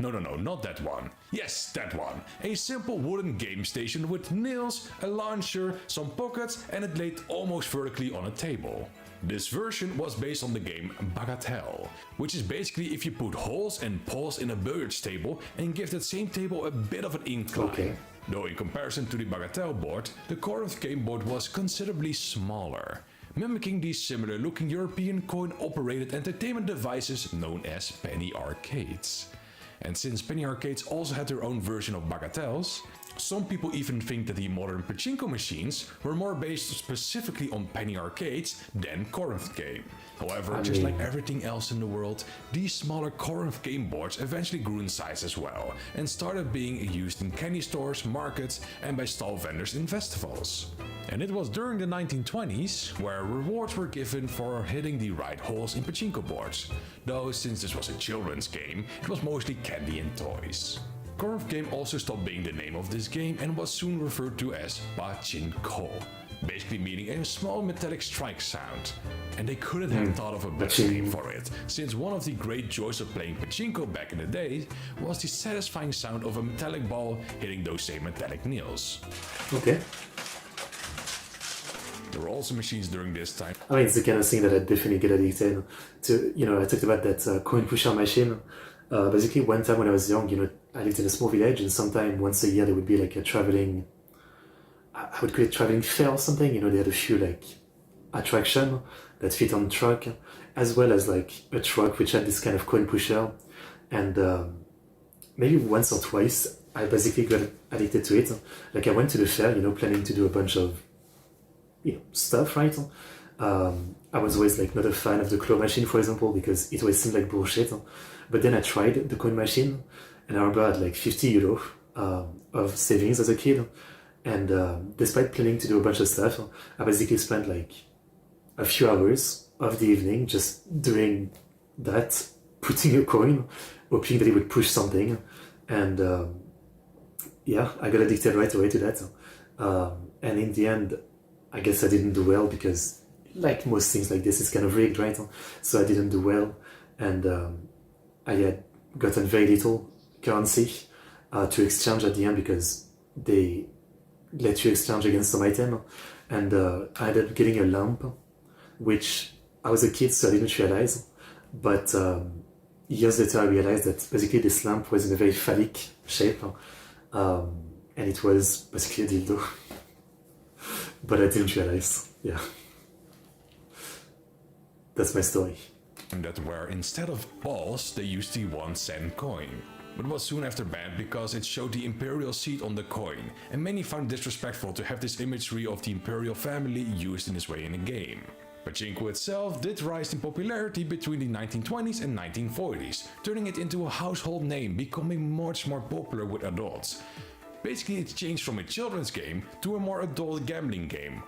No, not that one. Yes, that one. A simple wooden game station with nails, a launcher, some pockets, and it laid almost vertically on a table. This version was based on the game Bagatelle, which is basically if you put holes and paws in a billiards table and give that same table a bit of an incline. Okay. Though in comparison to the Bagatelle board, the Corinth game board was considerably smaller, mimicking these similar looking European coin-operated entertainment devices known as penny arcades. And since penny arcades also had their own version of bagatelles, some people even think that the modern pachinko machines were more based specifically on penny arcades than Corinth game. However, just like everything else in the world, these smaller Corinth game boards eventually grew in size as well, and started being used in candy stores, markets, and by stall vendors in festivals. And it was during the 1920s where rewards were given for hitting the right holes in pachinko boards, though since this was a children's game, it was mostly candy and toys. Corinth game also stopped being the name of this game and was soon referred to as Pachinko, basically meaning a small metallic strike sound. And they couldn't have thought of a better name for it, since one of the great joys of playing pachinko back in the day was the satisfying sound of a metallic ball hitting those same metallic nails. Okay. There were also machines during this time. I mean, it's the kind of thing that I definitely get addicted to. You know, I talked about that coin pusher machine. Basically, one time when I was young, you know, I lived in a small village, and sometime once a year there would be like a traveling, I would call it traveling fair or something. You know, they had a few like attraction that fit on truck, as well as like a truck which had this kind of coin pusher. And maybe once or twice, I basically got addicted to it. Like I went to the fair, you know, planning to do a bunch of, you know, stuff, right? I was always like not a fan of the claw machine, for example, because it always seemed like bullshit. But then I tried the coin machine, and I remember I had like 50 euro of savings as a kid. And despite planning to do a bunch of stuff, I basically spent like a few hours of the evening just doing that, putting a coin, hoping that it would push something. And yeah, I got addicted right away to that. And in the end, I guess I didn't do well because, like most things like this, it's kind of rigged, right? So I didn't do well, and I had gotten very little currency to exchange at the end because they let you exchange against some item, and I ended up getting a lamp, which I was a kid, so I didn't realize. But years later, I realized that basically this lamp was in a very phallic shape, and it was basically a dildo. But I didn't realize, yeah. That's my story. And that where instead of balls, they used the 1 cent coin. But it was soon after banned because it showed the imperial seat on the coin, and many found it disrespectful to have this imagery of the imperial family used in this way in a game. Pachinko itself did rise in popularity between the 1920s and 1940s, turning it into a household name, becoming much more popular with adults. Basically, it changed from a children's game to a more adult gambling game,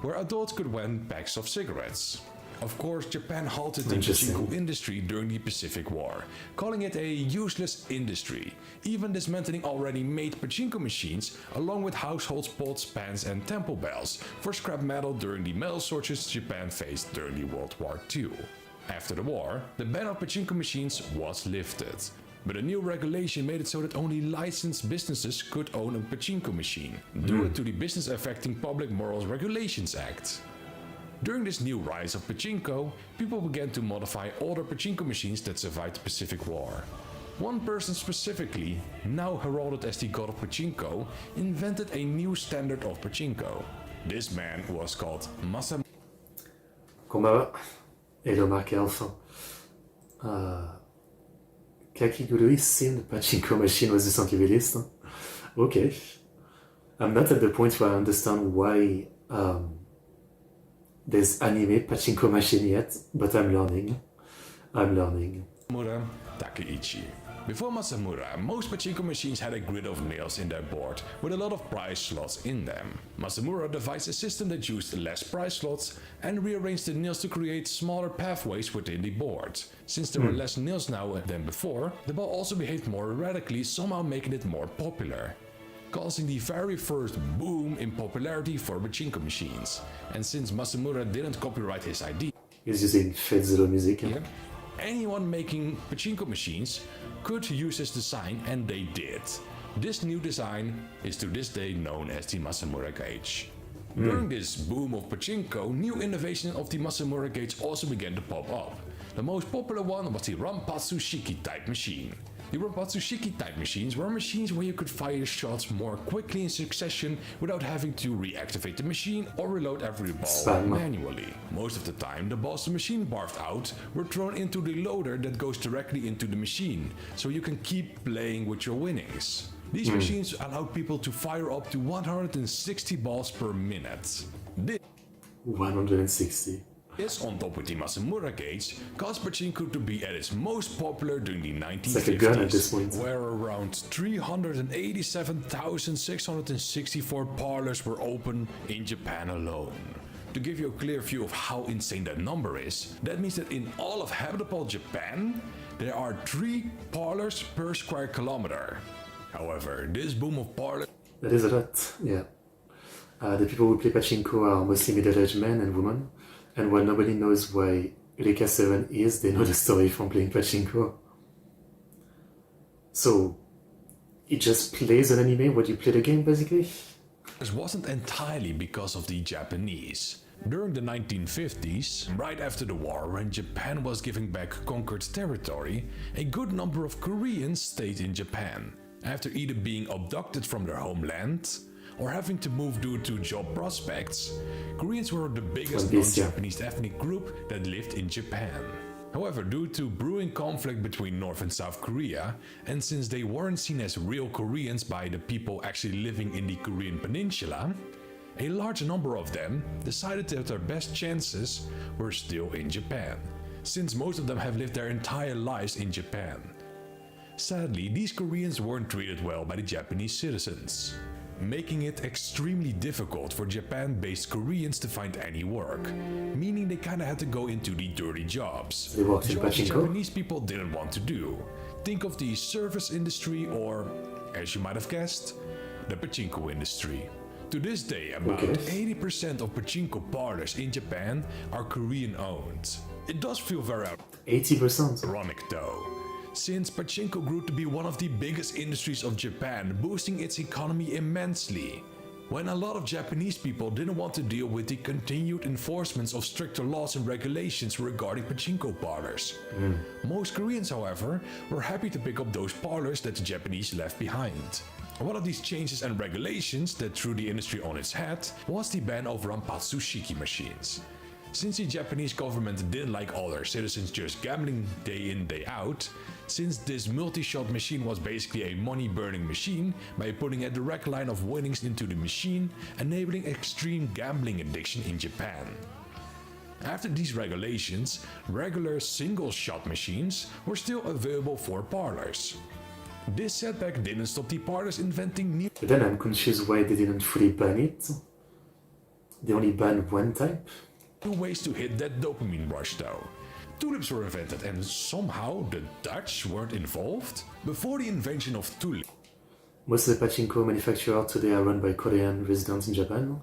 where adults could win packs of cigarettes. Of course, Japan halted the Interesting. pachinko industry during the Pacific War, calling it a useless industry, even dismantling already made pachinko machines along with household pots, pans and temple bells for scrap metal during the metal shortages Japan faced during the World War II. After the war, the ban of pachinko machines was lifted, but a new regulation made it so that only licensed businesses could own a pachinko machine, due to the Business Affecting Public Morals Regulations Act. During this new rise of pachinko, people began to modify older pachinko machines that survived the Pacific War. One person specifically, now heralded as the god of pachinko, invented a new standard of pachinko. This man was called Masamune. Konbanwa. Hello Mark Alpha. Kakigurui seemed pachinko machine was the anti-realist. Okay. I'm not at the point where I understand why there's anime pachinko machine yet, but I'm learning. Masamune Takeichi. Before Masamura, most pachinko machines had a grid of nails in their board with a lot of prize slots in them. Masamura devised a system that used less prize slots and rearranged the nails to create smaller pathways within the board. Since there were less nails now than before, the ball also behaved more erratically, somehow making it more popular, causing the very first boom in popularity for pachinko machines. And since Masamura didn't copyright his idea, He's using Fate Zero music. anyone making pachinko machines could use his design, and they did. This new design is to this day known as the Masamura gauge. During this boom of pachinko, new innovations of the Masamura gauge also began to pop up. The most popular one was the Ranpatsu Shiki type machine. The Ranpatsu Shiki type machines were machines where you could fire shots more quickly in succession without having to reactivate the machine or reload every ball Spam. manually. Most of the time, the balls the machine barfed out were thrown into the loader that goes directly into the machine, so you can keep playing with your winnings. These machines allowed people to fire up to 160 balls per minute. 160. This, on top of the Masamura gauge, caused pachinko to be at its most popular during the 1950s, like a gun at this point. where around 387,664 parlors were open in Japan alone. To give you a clear view of how insane that number is, that means that in all of habitable Japan, there are 3 parlors per square kilometer. However, this boom of parlors That is a lot, yeah. The people who play pachinko are mostly middle-aged men and women, and while nobody knows why Eureka 7 is, they know the story from playing pachinko. So, it just plays an anime when you play the game, basically? This wasn't entirely because of the Japanese. During the 1950s, right after the war, when Japan was giving back conquered territory, a good number of Koreans stayed in Japan. After either being abducted from their homeland or having to move due to job prospects, Koreans were the biggest non-Japanese ethnic group that lived in Japan. However, due to brewing conflict between North and South Korea, and since they weren't seen as real Koreans by the people actually living in the Korean peninsula, a large number of them decided that their best chances were still in Japan, since most of them have lived their entire lives in Japan. Sadly, these Koreans weren't treated well by the Japanese citizens, making it extremely difficult for Japan-based Koreans to find any work, meaning they kinda had to go into the dirty jobs. They worked in Jobs pachinko? Japanese people didn't want to do. Think of the service industry or, as you might have guessed, the pachinko industry. To this day, about 80% of pachinko parlors in Japan are Korean-owned. It does feel very 80%. ironic though, since pachinko grew to be one of the biggest industries of Japan, boosting its economy immensely. When a lot of Japanese people didn't want to deal with the continued enforcements of stricter laws and regulations regarding pachinko parlors. Most Koreans, however, were happy to pick up those parlors that the Japanese left behind. One of these changes and regulations that threw the industry on its head was the ban of Ranpatsu Shiki machines. Since the Japanese government didn't like all their citizens just gambling day in, day out, since this multi-shot machine was basically a money-burning machine by putting a direct line of winnings into the machine, enabling extreme gambling addiction in Japan. After these regulations, regular single-shot machines were still available for parlors. This setback didn't stop the parlors inventing new. But then I'm confused why they didn't fully ban it. They only banned one type? new ways to hit that dopamine rush though. Tulips were invented and somehow the Dutch weren't involved? Before the invention of tulips, most of the pachinko manufacturers today are run by Korean residents in Japan.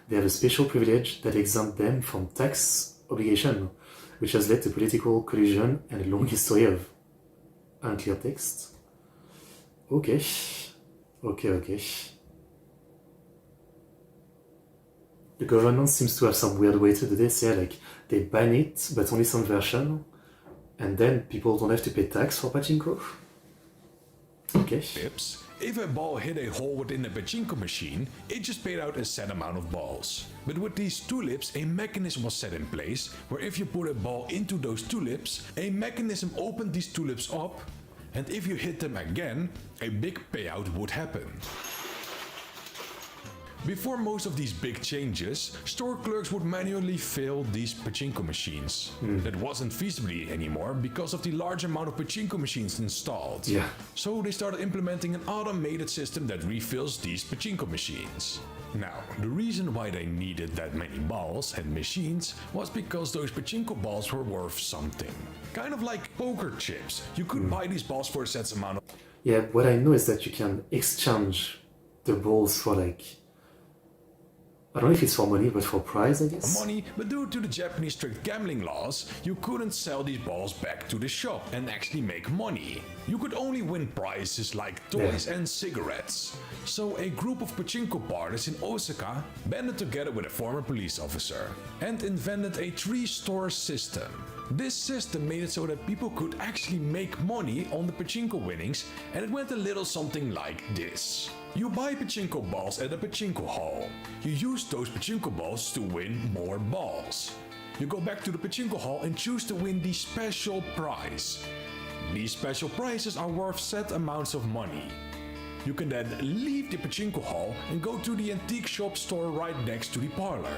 They have a special privilege that exempts them from tax obligation, which has led to political collusion and a long history of unclear text. Okay. The government seems to have some weird way to do this, yeah, like they ban it, but only some version, and then people don't have to pay tax for pachinko. Okay. if a ball hit a hole within a pachinko machine, it just paid out a set amount of balls. But with these tulips, a mechanism was set in place where if you put a ball into those tulips, a mechanism opened these tulips up, and if you hit them again, a big payout would happen. Before most of these big changes, store clerks would manually fill these pachinko machines. That wasn't feasible anymore because of the large amount of pachinko machines installed. Yeah. So they started implementing an automated system that refills these pachinko machines. Now, the reason why they needed that many balls and machines was because those pachinko balls were worth something. Kind of like poker chips. You could buy these balls for a set amount of... Yeah, what I know is that you can exchange the balls for like... I don't know if it's for money, but for prize, I guess? money, but due to the Japanese strict gambling laws, you couldn't sell these balls back to the shop and actually make money. You could only win prizes like toys and cigarettes. So a group of pachinko parties in Osaka banded together with a former police officer and invented a 3-store system. This system made it so that people could actually make money on the pachinko winnings, and it went a little something like this. You buy pachinko balls at a pachinko hall. You use those pachinko balls to win more balls. You go back to the pachinko hall and choose to win the special prize. These special prizes are worth set amounts of money. You can then leave the pachinko hall and go to the antique shop store right next to the parlor.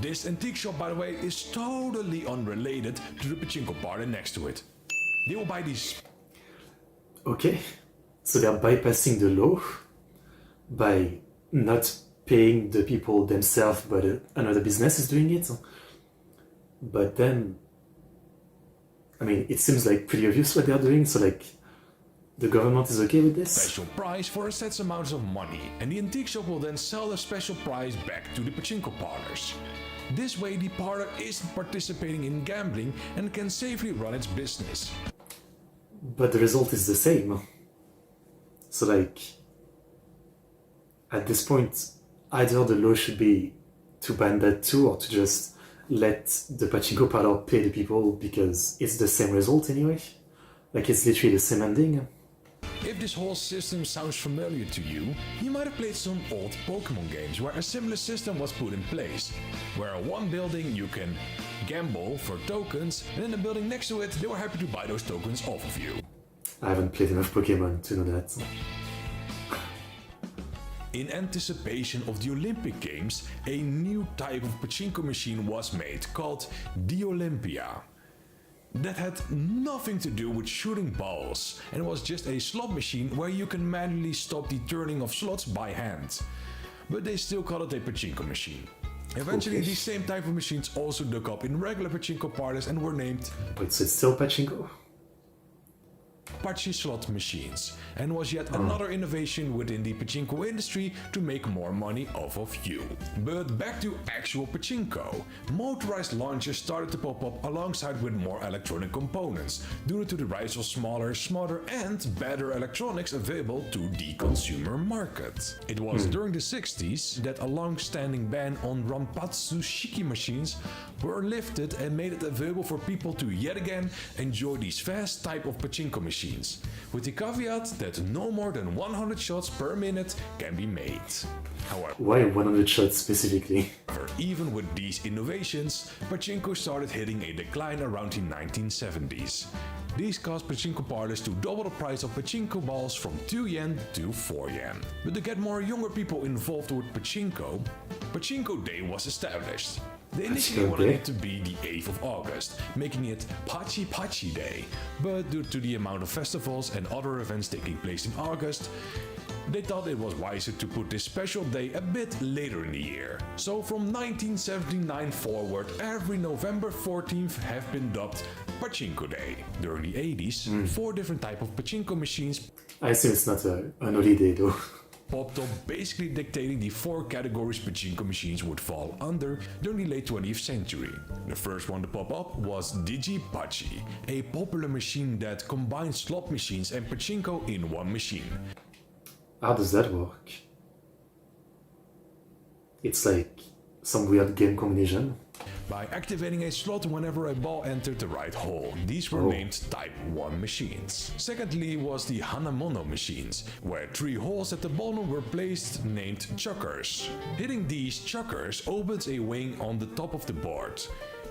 This antique shop, by the way, is totally unrelated to the pachinko parlor next to it. They will buy these... Okay, so they're bypassing the law by not paying the people themselves, but another business is doing it. But then, I mean, it seems like pretty obvious what they're doing, so like, the government is okay with this? Special prize for a set amount of money, and the antique shop will then sell the special prize back to the pachinko parlors. This way the parlor isn't participating in gambling and can safely run its business. But the result is the same. So like, at this point, either the law should be to ban that too, or to just let the pachinko parlor pay the people, because it's the same result anyway. Like, it's literally the same ending. If this whole system sounds familiar to you, you might have played some old Pokemon games where a similar system was put in place, where in one building you can gamble for tokens, and in the building next to it they were happy to buy those tokens off of you. I haven't played enough Pokemon to know that. In anticipation of the Olympic Games, a new type of pachinko machine was made called the Olympia. That had nothing to do with shooting balls and was just a slot machine where you can manually stop the turning of slots by hand. But they still call it a pachinko machine. Eventually these same type of machines also dug up in regular pachinko parlors and were named Wait, so it's still pachinko? Pachi slot machines, and was yet another innovation within the pachinko industry to make more money off of you. But back to actual pachinko. Motorized launchers started to pop up alongside with more electronic components, due to the rise of smaller, smarter and better electronics available to the consumer market. It was during the 60s that a long-standing ban on Ranpatsu Shiki machines were lifted and made it available for people to yet again enjoy these fast type of pachinko machines, with the caveat that no more than 100 shots per minute can be made. However, Why 100 shots specifically? even with these innovations, pachinko started hitting a decline around the 1970s. These caused pachinko parlors to double the price of pachinko balls from 2 yen to 4 yen. But to get more younger people involved with pachinko, Pachinko Day was established. They initially wanted it to be the 8th of August, making it Pachi Pachi Day, but due to the amount of festivals and other events taking place in August, they thought it was wiser to put this special day a bit later in the year. So from 1979 forward, every November 14th have been dubbed Pachinko Day. During the 80s, 4 different types of pachinko machines I assume it's not an holiday though. popped up, basically dictating the 4 categories pachinko machines would fall under during the late 20th century. The first one to pop up was Digipachi, a popular machine that combines slot machines and pachinko in one machine. How does that work? It's like some weird game combination. By activating a slot whenever a ball entered the right hole. These were named Type 1 machines. Secondly was the Hanamono machines, where 3 holes at the bottom were placed named chuckers. Hitting these chuckers opens a wing on the top of the board.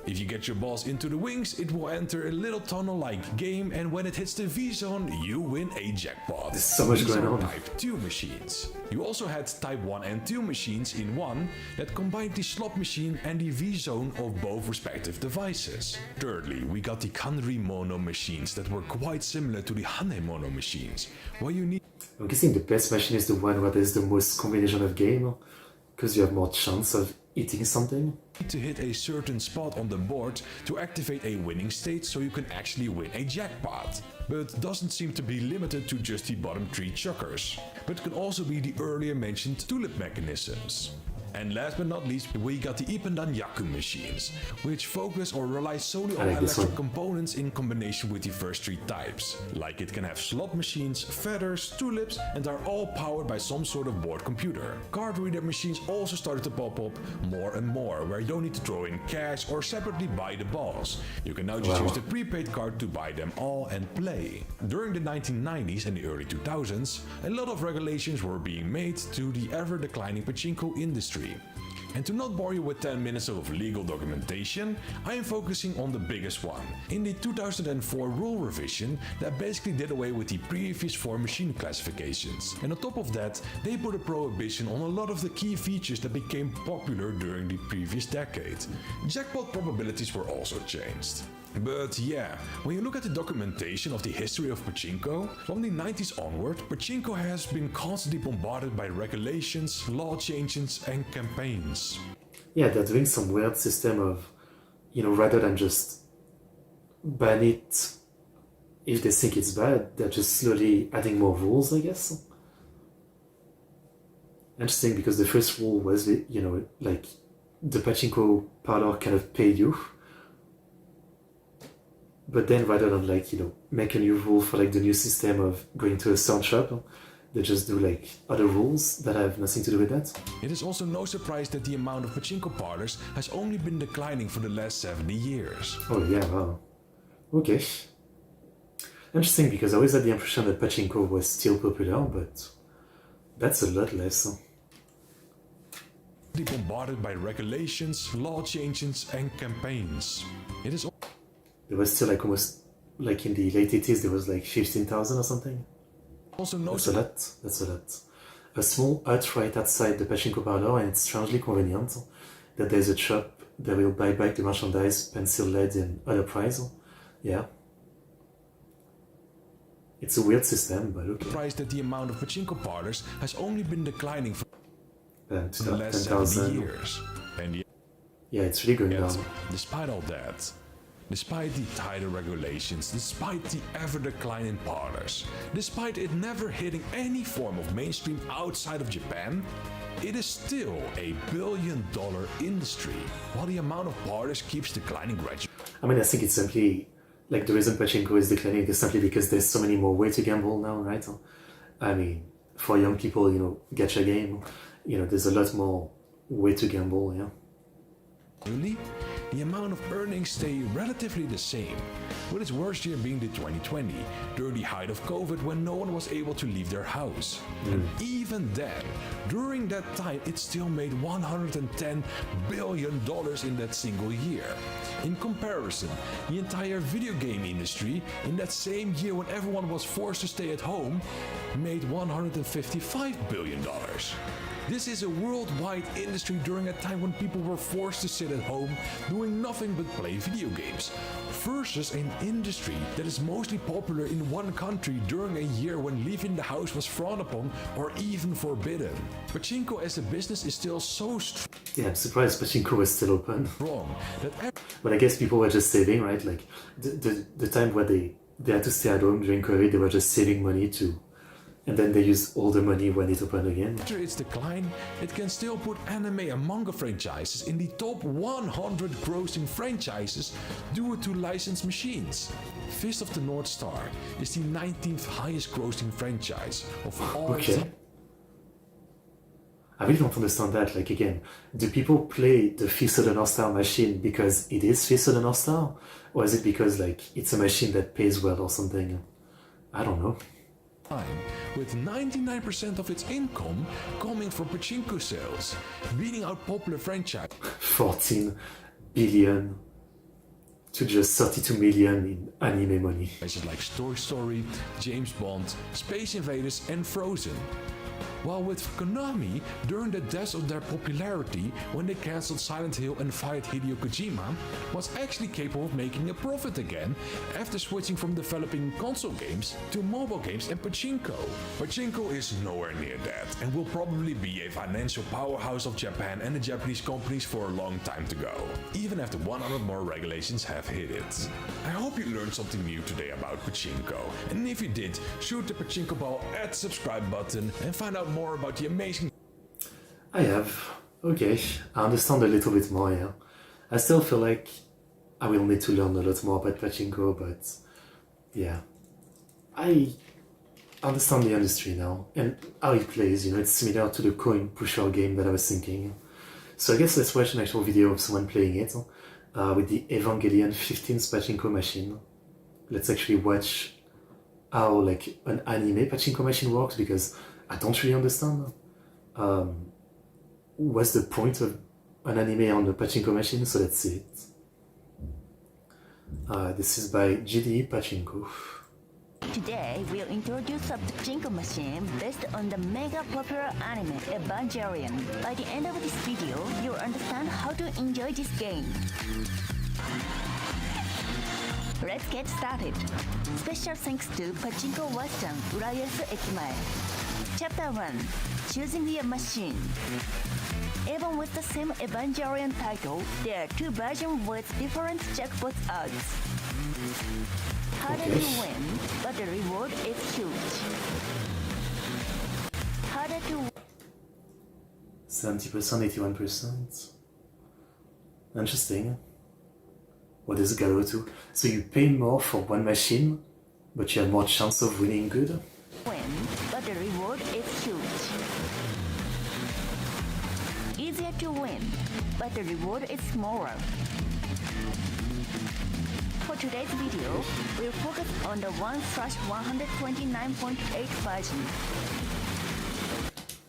If you get your balls into the wings, it will enter a little tunnel-like game, and when it hits the V-zone, you win a jackpot. There's so much These going are on. Type 2 machines. You also had Type 1 and 2 machines in one that combined the slot machine and the V-zone of both respective devices. Thirdly, we got the Kanri Mono machines that were quite similar to the Hanemono machines, where you need I'm guessing the best machine is the one where there's the most combination of game, because you have more chance of eating something. to hit a certain spot on the board to activate a winning state so you can actually win a jackpot. But doesn't seem to be limited to just the bottom 3 chuckers, but can also be the earlier mentioned tulip mechanisms. And last but not least, we got the Ipendan Yaku machines, which focus or rely solely on electric components in combination with the first 3 types. Like it can have slot machines, feathers, tulips, and are all powered by some sort of board computer. Card reader machines also started to pop up more and more, where you don't need to throw in cash or separately buy the balls. You can now just use the prepaid card to buy them all and play. During the 1990s and the early 2000s, a lot of regulations were being made to the ever-declining pachinko industry. And to not bore you with 10 minutes of legal documentation, I am focusing on the biggest one. In the 2004 rule revision that basically did away with the previous 4 machine classifications. And on top of that, they put a prohibition on a lot of the key features that became popular during the previous decade. Jackpot probabilities were also changed. But yeah, when you look at the documentation of the history of pachinko, from the 90s onward, pachinko has been constantly bombarded by regulations, law changes and campaigns. Yeah, they're doing some weird system of, rather than just ban it if they think it's bad, they're just slowly adding more rules, I guess. Interesting, because the first rule was, like the pachinko parlor kind of paid you. But then rather than make a new rule for the new system of going to a sound shop, they just do other rules that have nothing to do with that. It is also no surprise that the amount of pachinko parlors has only been declining for the last 70 years. Oh yeah, wow. Okay. Interesting, because I always had the impression that pachinko was still popular, but that's a lot less. Bombarded by regulations, law changes and campaigns. It is There was still almost in the late 80s there was 15,000 or something. also no That's a lot. That's a lot. A small hut right outside the pachinko parlor, and it's strangely convenient that there's a shop that will buy back the merchandise, pencil, lead, and other price. Yeah. It's a weird system, but okay. Surprised that the amount of pachinko parlors has only been declining for the last 70 10,000. years. And Yeah, it's really going yet, down. despite all that, despite the tighter regulations, despite the ever-declining parlors, despite it never hitting any form of mainstream outside of Japan, it is still a billion-dollar industry, while the amount of parlors keeps declining gradually. I mean, I think it's simply, the reason pachinko is declining is simply because there's so many more ways to gamble now, right? I mean, for young people, gacha game, there's a lot more way to gamble, yeah. The amount of earnings stay relatively the same, with its worst year being the 2020, during the height of COVID when no one was able to leave their house. And even then, during that time, it still made $110 billion in that single year. In comparison, the entire video game industry in that same year when everyone was forced to stay at home made $155 billion. This is a worldwide industry during a time when people were forced to sit at home doing nothing but play video games, versus an industry that is mostly popular in one country during a year when leaving the house was frowned upon or even forbidden. Pachinko as a business is still so Yeah, I'm surprised Pachinko was still open. strong that But I guess people were just saving, right? Like the time where they had to stay at home during COVID, they were just saving money too. And then they used all the money when it opened again. after its decline, it can still put anime and manga franchises in the top 100 grossing franchises due to licensed machines. Fist of the North Star is the 19th highest grossing franchise of all Okay. I really don't understand that. Like, again, do people play the Fist of the North Star machine because it is Fist of the North Star? Or is it because, like, it's a machine that pays well or something? I don't know. time, with 99% of its income coming from pachinko sales, beating out popular franchises 14 billion to just 32 million in anime money. like Toy Story, James Bond, Space Invaders and Frozen. While with Konami, during the depths of their popularity, when they cancelled Silent Hill and fired Hideo Kojima, was actually capable of making a profit again after switching from developing console games to mobile games and pachinko. Pachinko is nowhere near that and will probably be a financial powerhouse of Japan and the Japanese companies for a long time to go, even after 100 more regulations have hit it. I hope you learned something new today about pachinko, and if you did, shoot the pachinko ball at the subscribe button and find out more about the amazing I have. Okay, I understand a little bit more, yeah. I still feel like I will need to learn a lot more about Pachinko, but yeah. I understand the industry now and how it plays, you know, it's similar to the coin pusher game that I was thinking. So I guess let's watch an actual video of someone playing it with the Evangelion 15th Pachinko machine. Let's actually watch how like an anime Pachinko machine works, because I don't really understand. What's the point of an anime on the Pachinko machine? So let's see it. This is by GDE Pachinko. Today, we'll introduce a pachinko machine based on the mega popular anime Evangelion. By the end of this video, you'll understand how to enjoy this game. Let's get started. Special thanks to Pachinko Western Urayasu Ekimae. Chapter 1. Choosing the machine. Even with the same Evangelion title, there are two versions with different jackpot odds. Harder to win, but the reward is huge. Harder to 70%, 81%. Interesting. What is Galo 2? So you pay more for one machine, but you have more chance of winning good? win, but the reward is huge. Easier to win, but the reward is smaller. For today's video, we'll focus on the 1/129.8 version.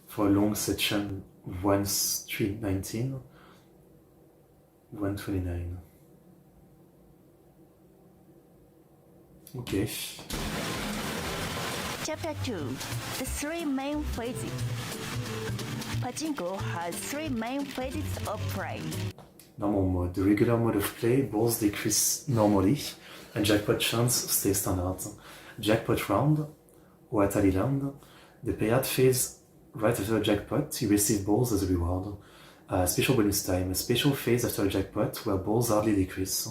For a long section, 1/319, 129. Okay. Chapter 2. The three main phases. Pachinko has three main phases of play. Normal mode. The regular mode of play, balls decrease normally, and jackpot chance stay standard. Jackpot round, or Atari land, the payout phase right after a jackpot, you receive balls as a reward. Special bonus time, a special phase after a jackpot where balls hardly decrease.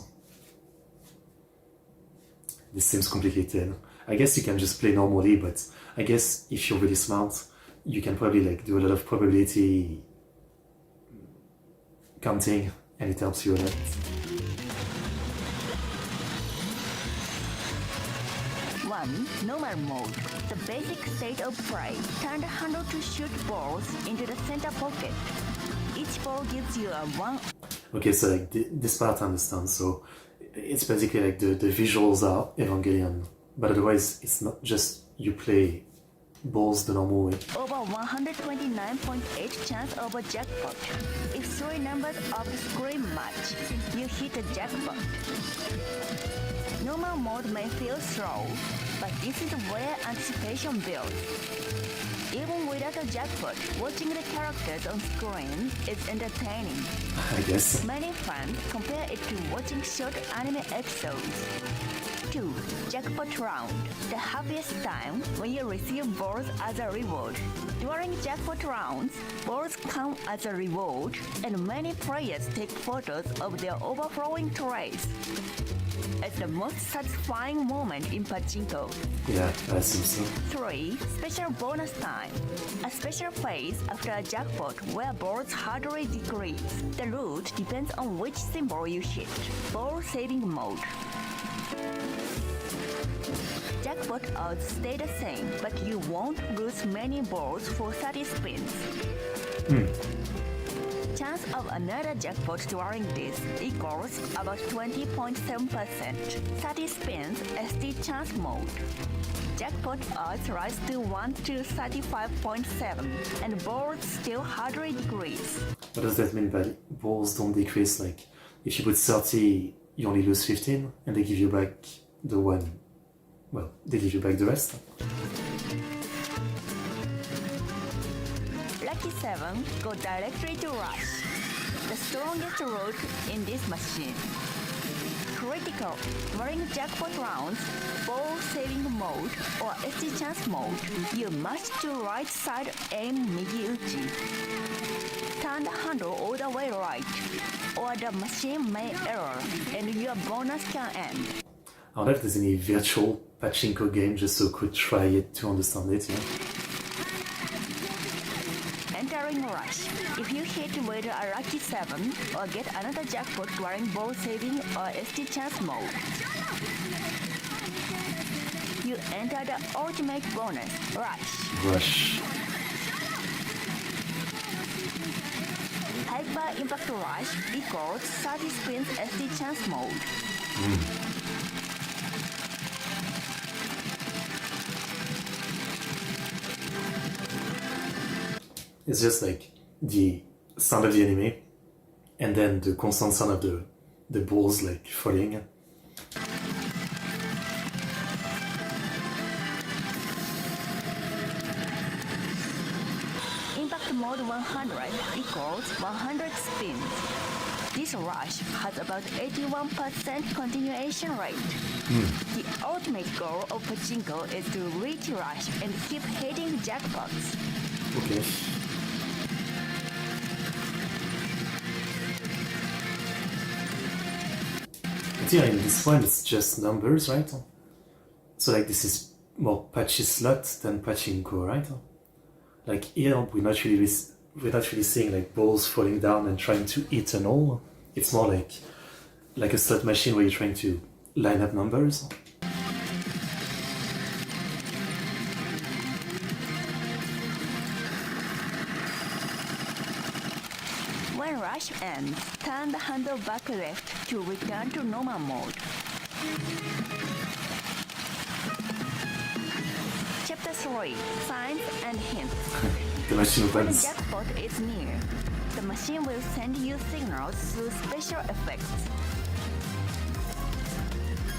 This seems complicated. I guess you can just play normally, but I guess if you're really smart, you can probably like do a lot of probability counting, and it helps you a lot. 1. Normal mode. The basic state of play. Turn the handle to shoot balls into the center pocket. Each ball gives you a 1. Okay, so like this part I understand. So it's basically like the visuals are Evangelion, but otherwise it's not just you play balls the normal way. Over 129.8 chance of a jackpot. If three numbers of the screen match, you hit a jackpot. Normal mode may feel slow, but this is where anticipation builds. Even without a jackpot, watching the characters on screen is entertaining. I guess. Many fans compare it to watching short anime episodes. 2. Jackpot round. The happiest time when you receive balls as a reward. During jackpot rounds, balls come as a reward, and many players take photos of their overflowing trays. It's the most satisfying moment in Pachinko. Yeah, I assume so. 3. Special bonus time. A special phase after a jackpot where balls hardly decrease. The route depends on which symbol you hit. Ball saving mode. Jackpot odds stay the same, but you won't lose many balls for 30 spins. Chance of another jackpot during this equals about 20.7%. 30 spins SD chance mode. Jackpot odds rise to 1 to 35.7, and balls still hardly decrease. What does that mean by balls don't decrease? Like, if you put 30, you only lose 15, and they give you back the one. Well, they give you back the rest. Lucky 7 go directly to Rush, the strongest route in this machine. Critical. During jackpot rounds, ball saving mode or SD chance mode, you must to right side aim Migi-uchi. Turn the handle all the way right, or the machine may error and your bonus can end. I wonder if there's any virtual Pachinko game just so could try it to understand it, yeah? Entering Rush. If you hit with a lucky 7 or get another jackpot during ball saving or SD chance mode, you enter the ultimate bonus, Rush. Rush. Hyper Impact Rush equals 30 spins SD chance mode. It's just like the sound of the anime, and then the constant sound of the balls like falling. Impact mode 100 equals 100 spins. This rush has about 81% continuation rate. The ultimate goal of Pachinko is to reach rush and keep hitting jackpots. Okay. But yeah, in this one it's just numbers, right? So like this is more Pachi slot than Pachinko, right? Like here we're not really seeing like balls falling down and trying to hit an all. It's more like a slot machine where you're trying to line up numbers. When rush ends, turn the handle back left to return to normal mode. Chapter 3. Signs and hints. The machine When the runs. jackpot is near, the machine will send you signals through special effects.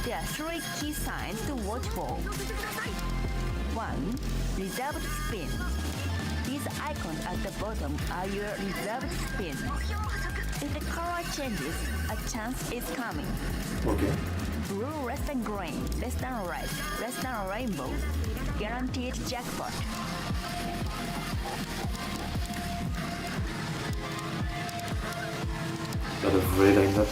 There are 3 key signs to watch for. 1. Reserved spin. These icons at the bottom are your reserved spin. If the color changes, a chance is coming. Okay. Blue less than green, less than red, less than rainbow. Guaranteed jackpot. Lot of red lined up.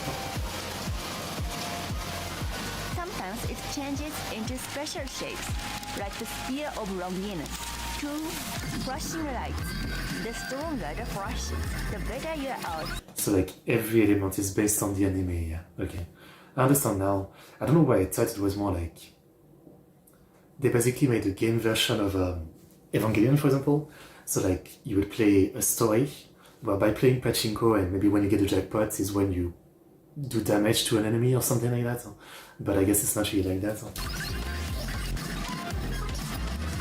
Sometimes it changes into special shapes, like the sphere of longinus. 2. Flashing lights. The stronger the flashes, the better your odds. So like every element is based on the anime, yeah. Okay. I understand now. I don't know why I thought it was more like they basically made a game version of Evangelion, for example. So like you would play a story where by playing Pachinko and maybe when you get a jackpot is when you do damage to an enemy or something like that. But I guess it's not really like that.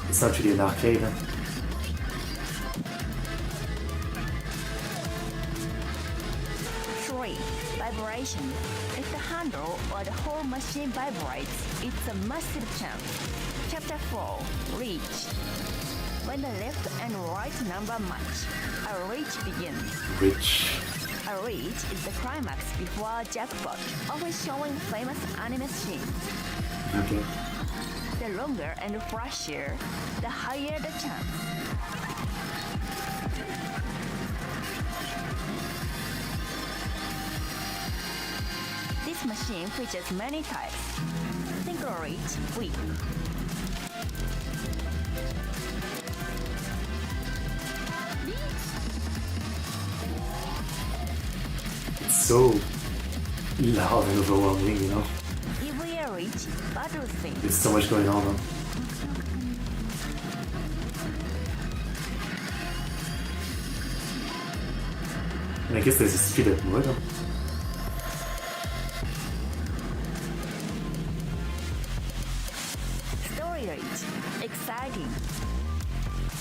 It's not really an arcade. 3. Vibration. If the handle or the whole machine vibrates, it's a massive chance. Chapter 4. Reach. When the left and right number match, a reach begins. Rich. A reach is the climax before a jackpot, often showing famous anime scenes. Okay. The longer and flashier, the higher the chance. This machine features many types. Single reach, whip. It's so loud and overwhelming, you know? EVA reach, battle thing. There's so much going on. Huh? And I guess there's a speed up mode. Huh? Story reach, exciting.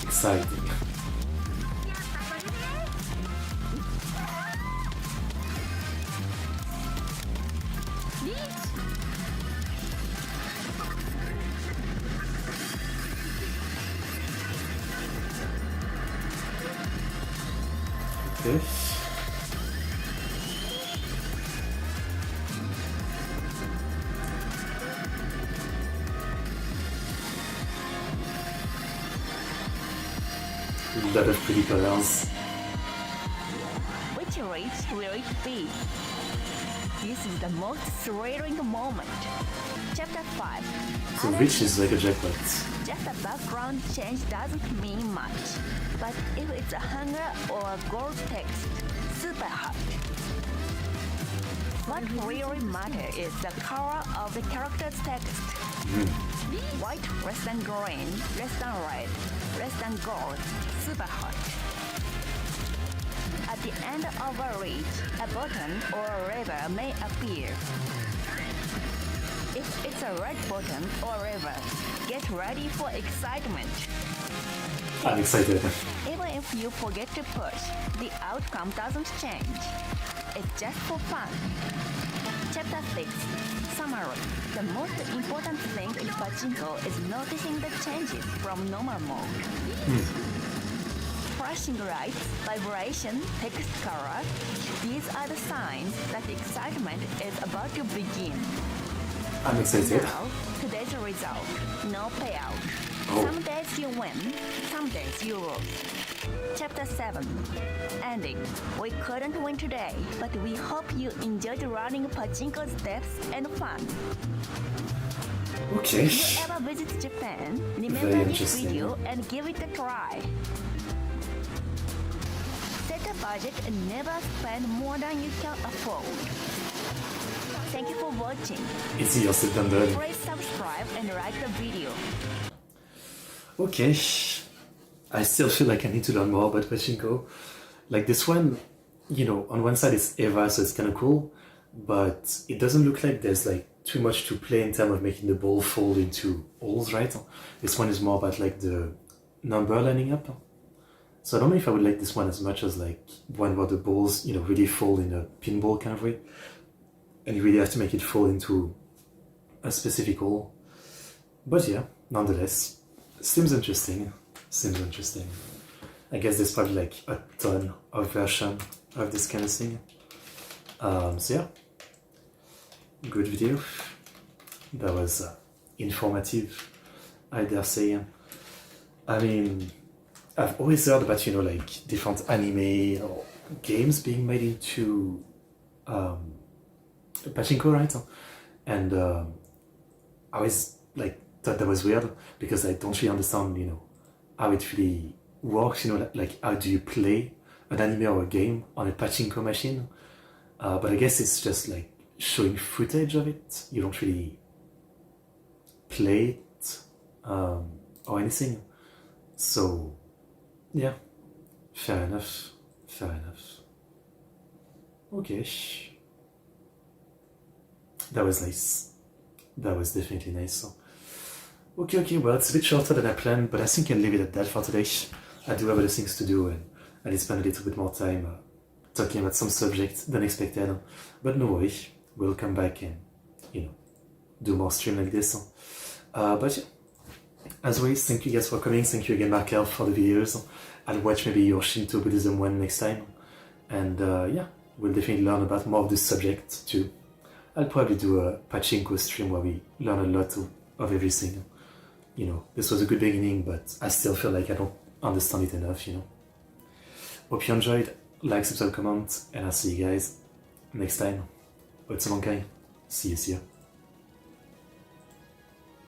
Exciting. Okay. A lot of pretty colors. Which reach will it be? This is the most thrilling moment. Chapter 5. So rich is like a jackpot. Just a background change doesn't mean much. But if it's a hunger or a gold text, super hot. What really matters is the color of the character's text. White less than green, less than red, less than gold, super hot. At the end of a reach, a button or a lever may appear. If it's a red button or lever, get ready for excitement. I'm excited. Even if you forget to push, the outcome doesn't change. It's just for fun. Chapter 6. Summary. The most important thing in Pachinko is noticing the changes from normal mode. Flashing lights, vibration, text color. These are the signs that the excitement is about to begin. I'm excited. Now, today's result. No payout. Oh. Some days you win, some days you lose. Chapter 7. Ending. We couldn't win today, but we hope you enjoyed running Pachinko's depths and fun. Okay. If you ever visit Japan, remember Very this interesting. video and give it a try. Set a budget and never spend more than you can afford. Thank you for watching. It's easier said than done. Please subscribe and like the video. Okay. I still feel like I need to learn more about Pachinko. Like this one, you know, on one side it's Eva, so it's kind of cool, but it doesn't look like there's like too much to play in terms of making the ball fall into holes, right? This one is more about like the number lining up. So I don't know if I would like this one as much as like one where the balls, you know, really fall in a pinball kind of way. And you really have to make it fall into a specific hole. But yeah, nonetheless, seems interesting. Seems interesting. I guess there's probably like a ton of version of this kind of thing. So yeah, good video. That was informative, I dare say. I mean, I've always heard about, you know, like different anime or games being made into Pachinko, right? And I always like thought that was weird because I don't really understand, you know, how it really works, you know, like how do you play an anime or a game on a Pachinko machine? But I guess it's just like showing footage of it. You don't really play it or anything. So yeah, fair enough. Fair enough. Okay. That was nice. That was definitely nice. So, okay, well, it's a bit shorter than I planned, but I think I'll leave it at that for today. I do have other things to do, and I need to spend a little bit more time talking about some subjects than expected. But no worry, we'll come back and, you know, do more stream like this. But yeah, As always, thank you guys for coming. Thank you again, Markel, for the videos. I'll watch maybe your Shinto Buddhism one next time. And yeah, we'll definitely learn about more of this subject too. I'll probably do a Pachinko stream where we learn a lot of everything. You know, this was a good beginning, but I still feel like I don't understand it enough, you know. Hope you enjoyed. Like, subscribe, comment, and I'll see you guys next time. ExoticBankai. See you.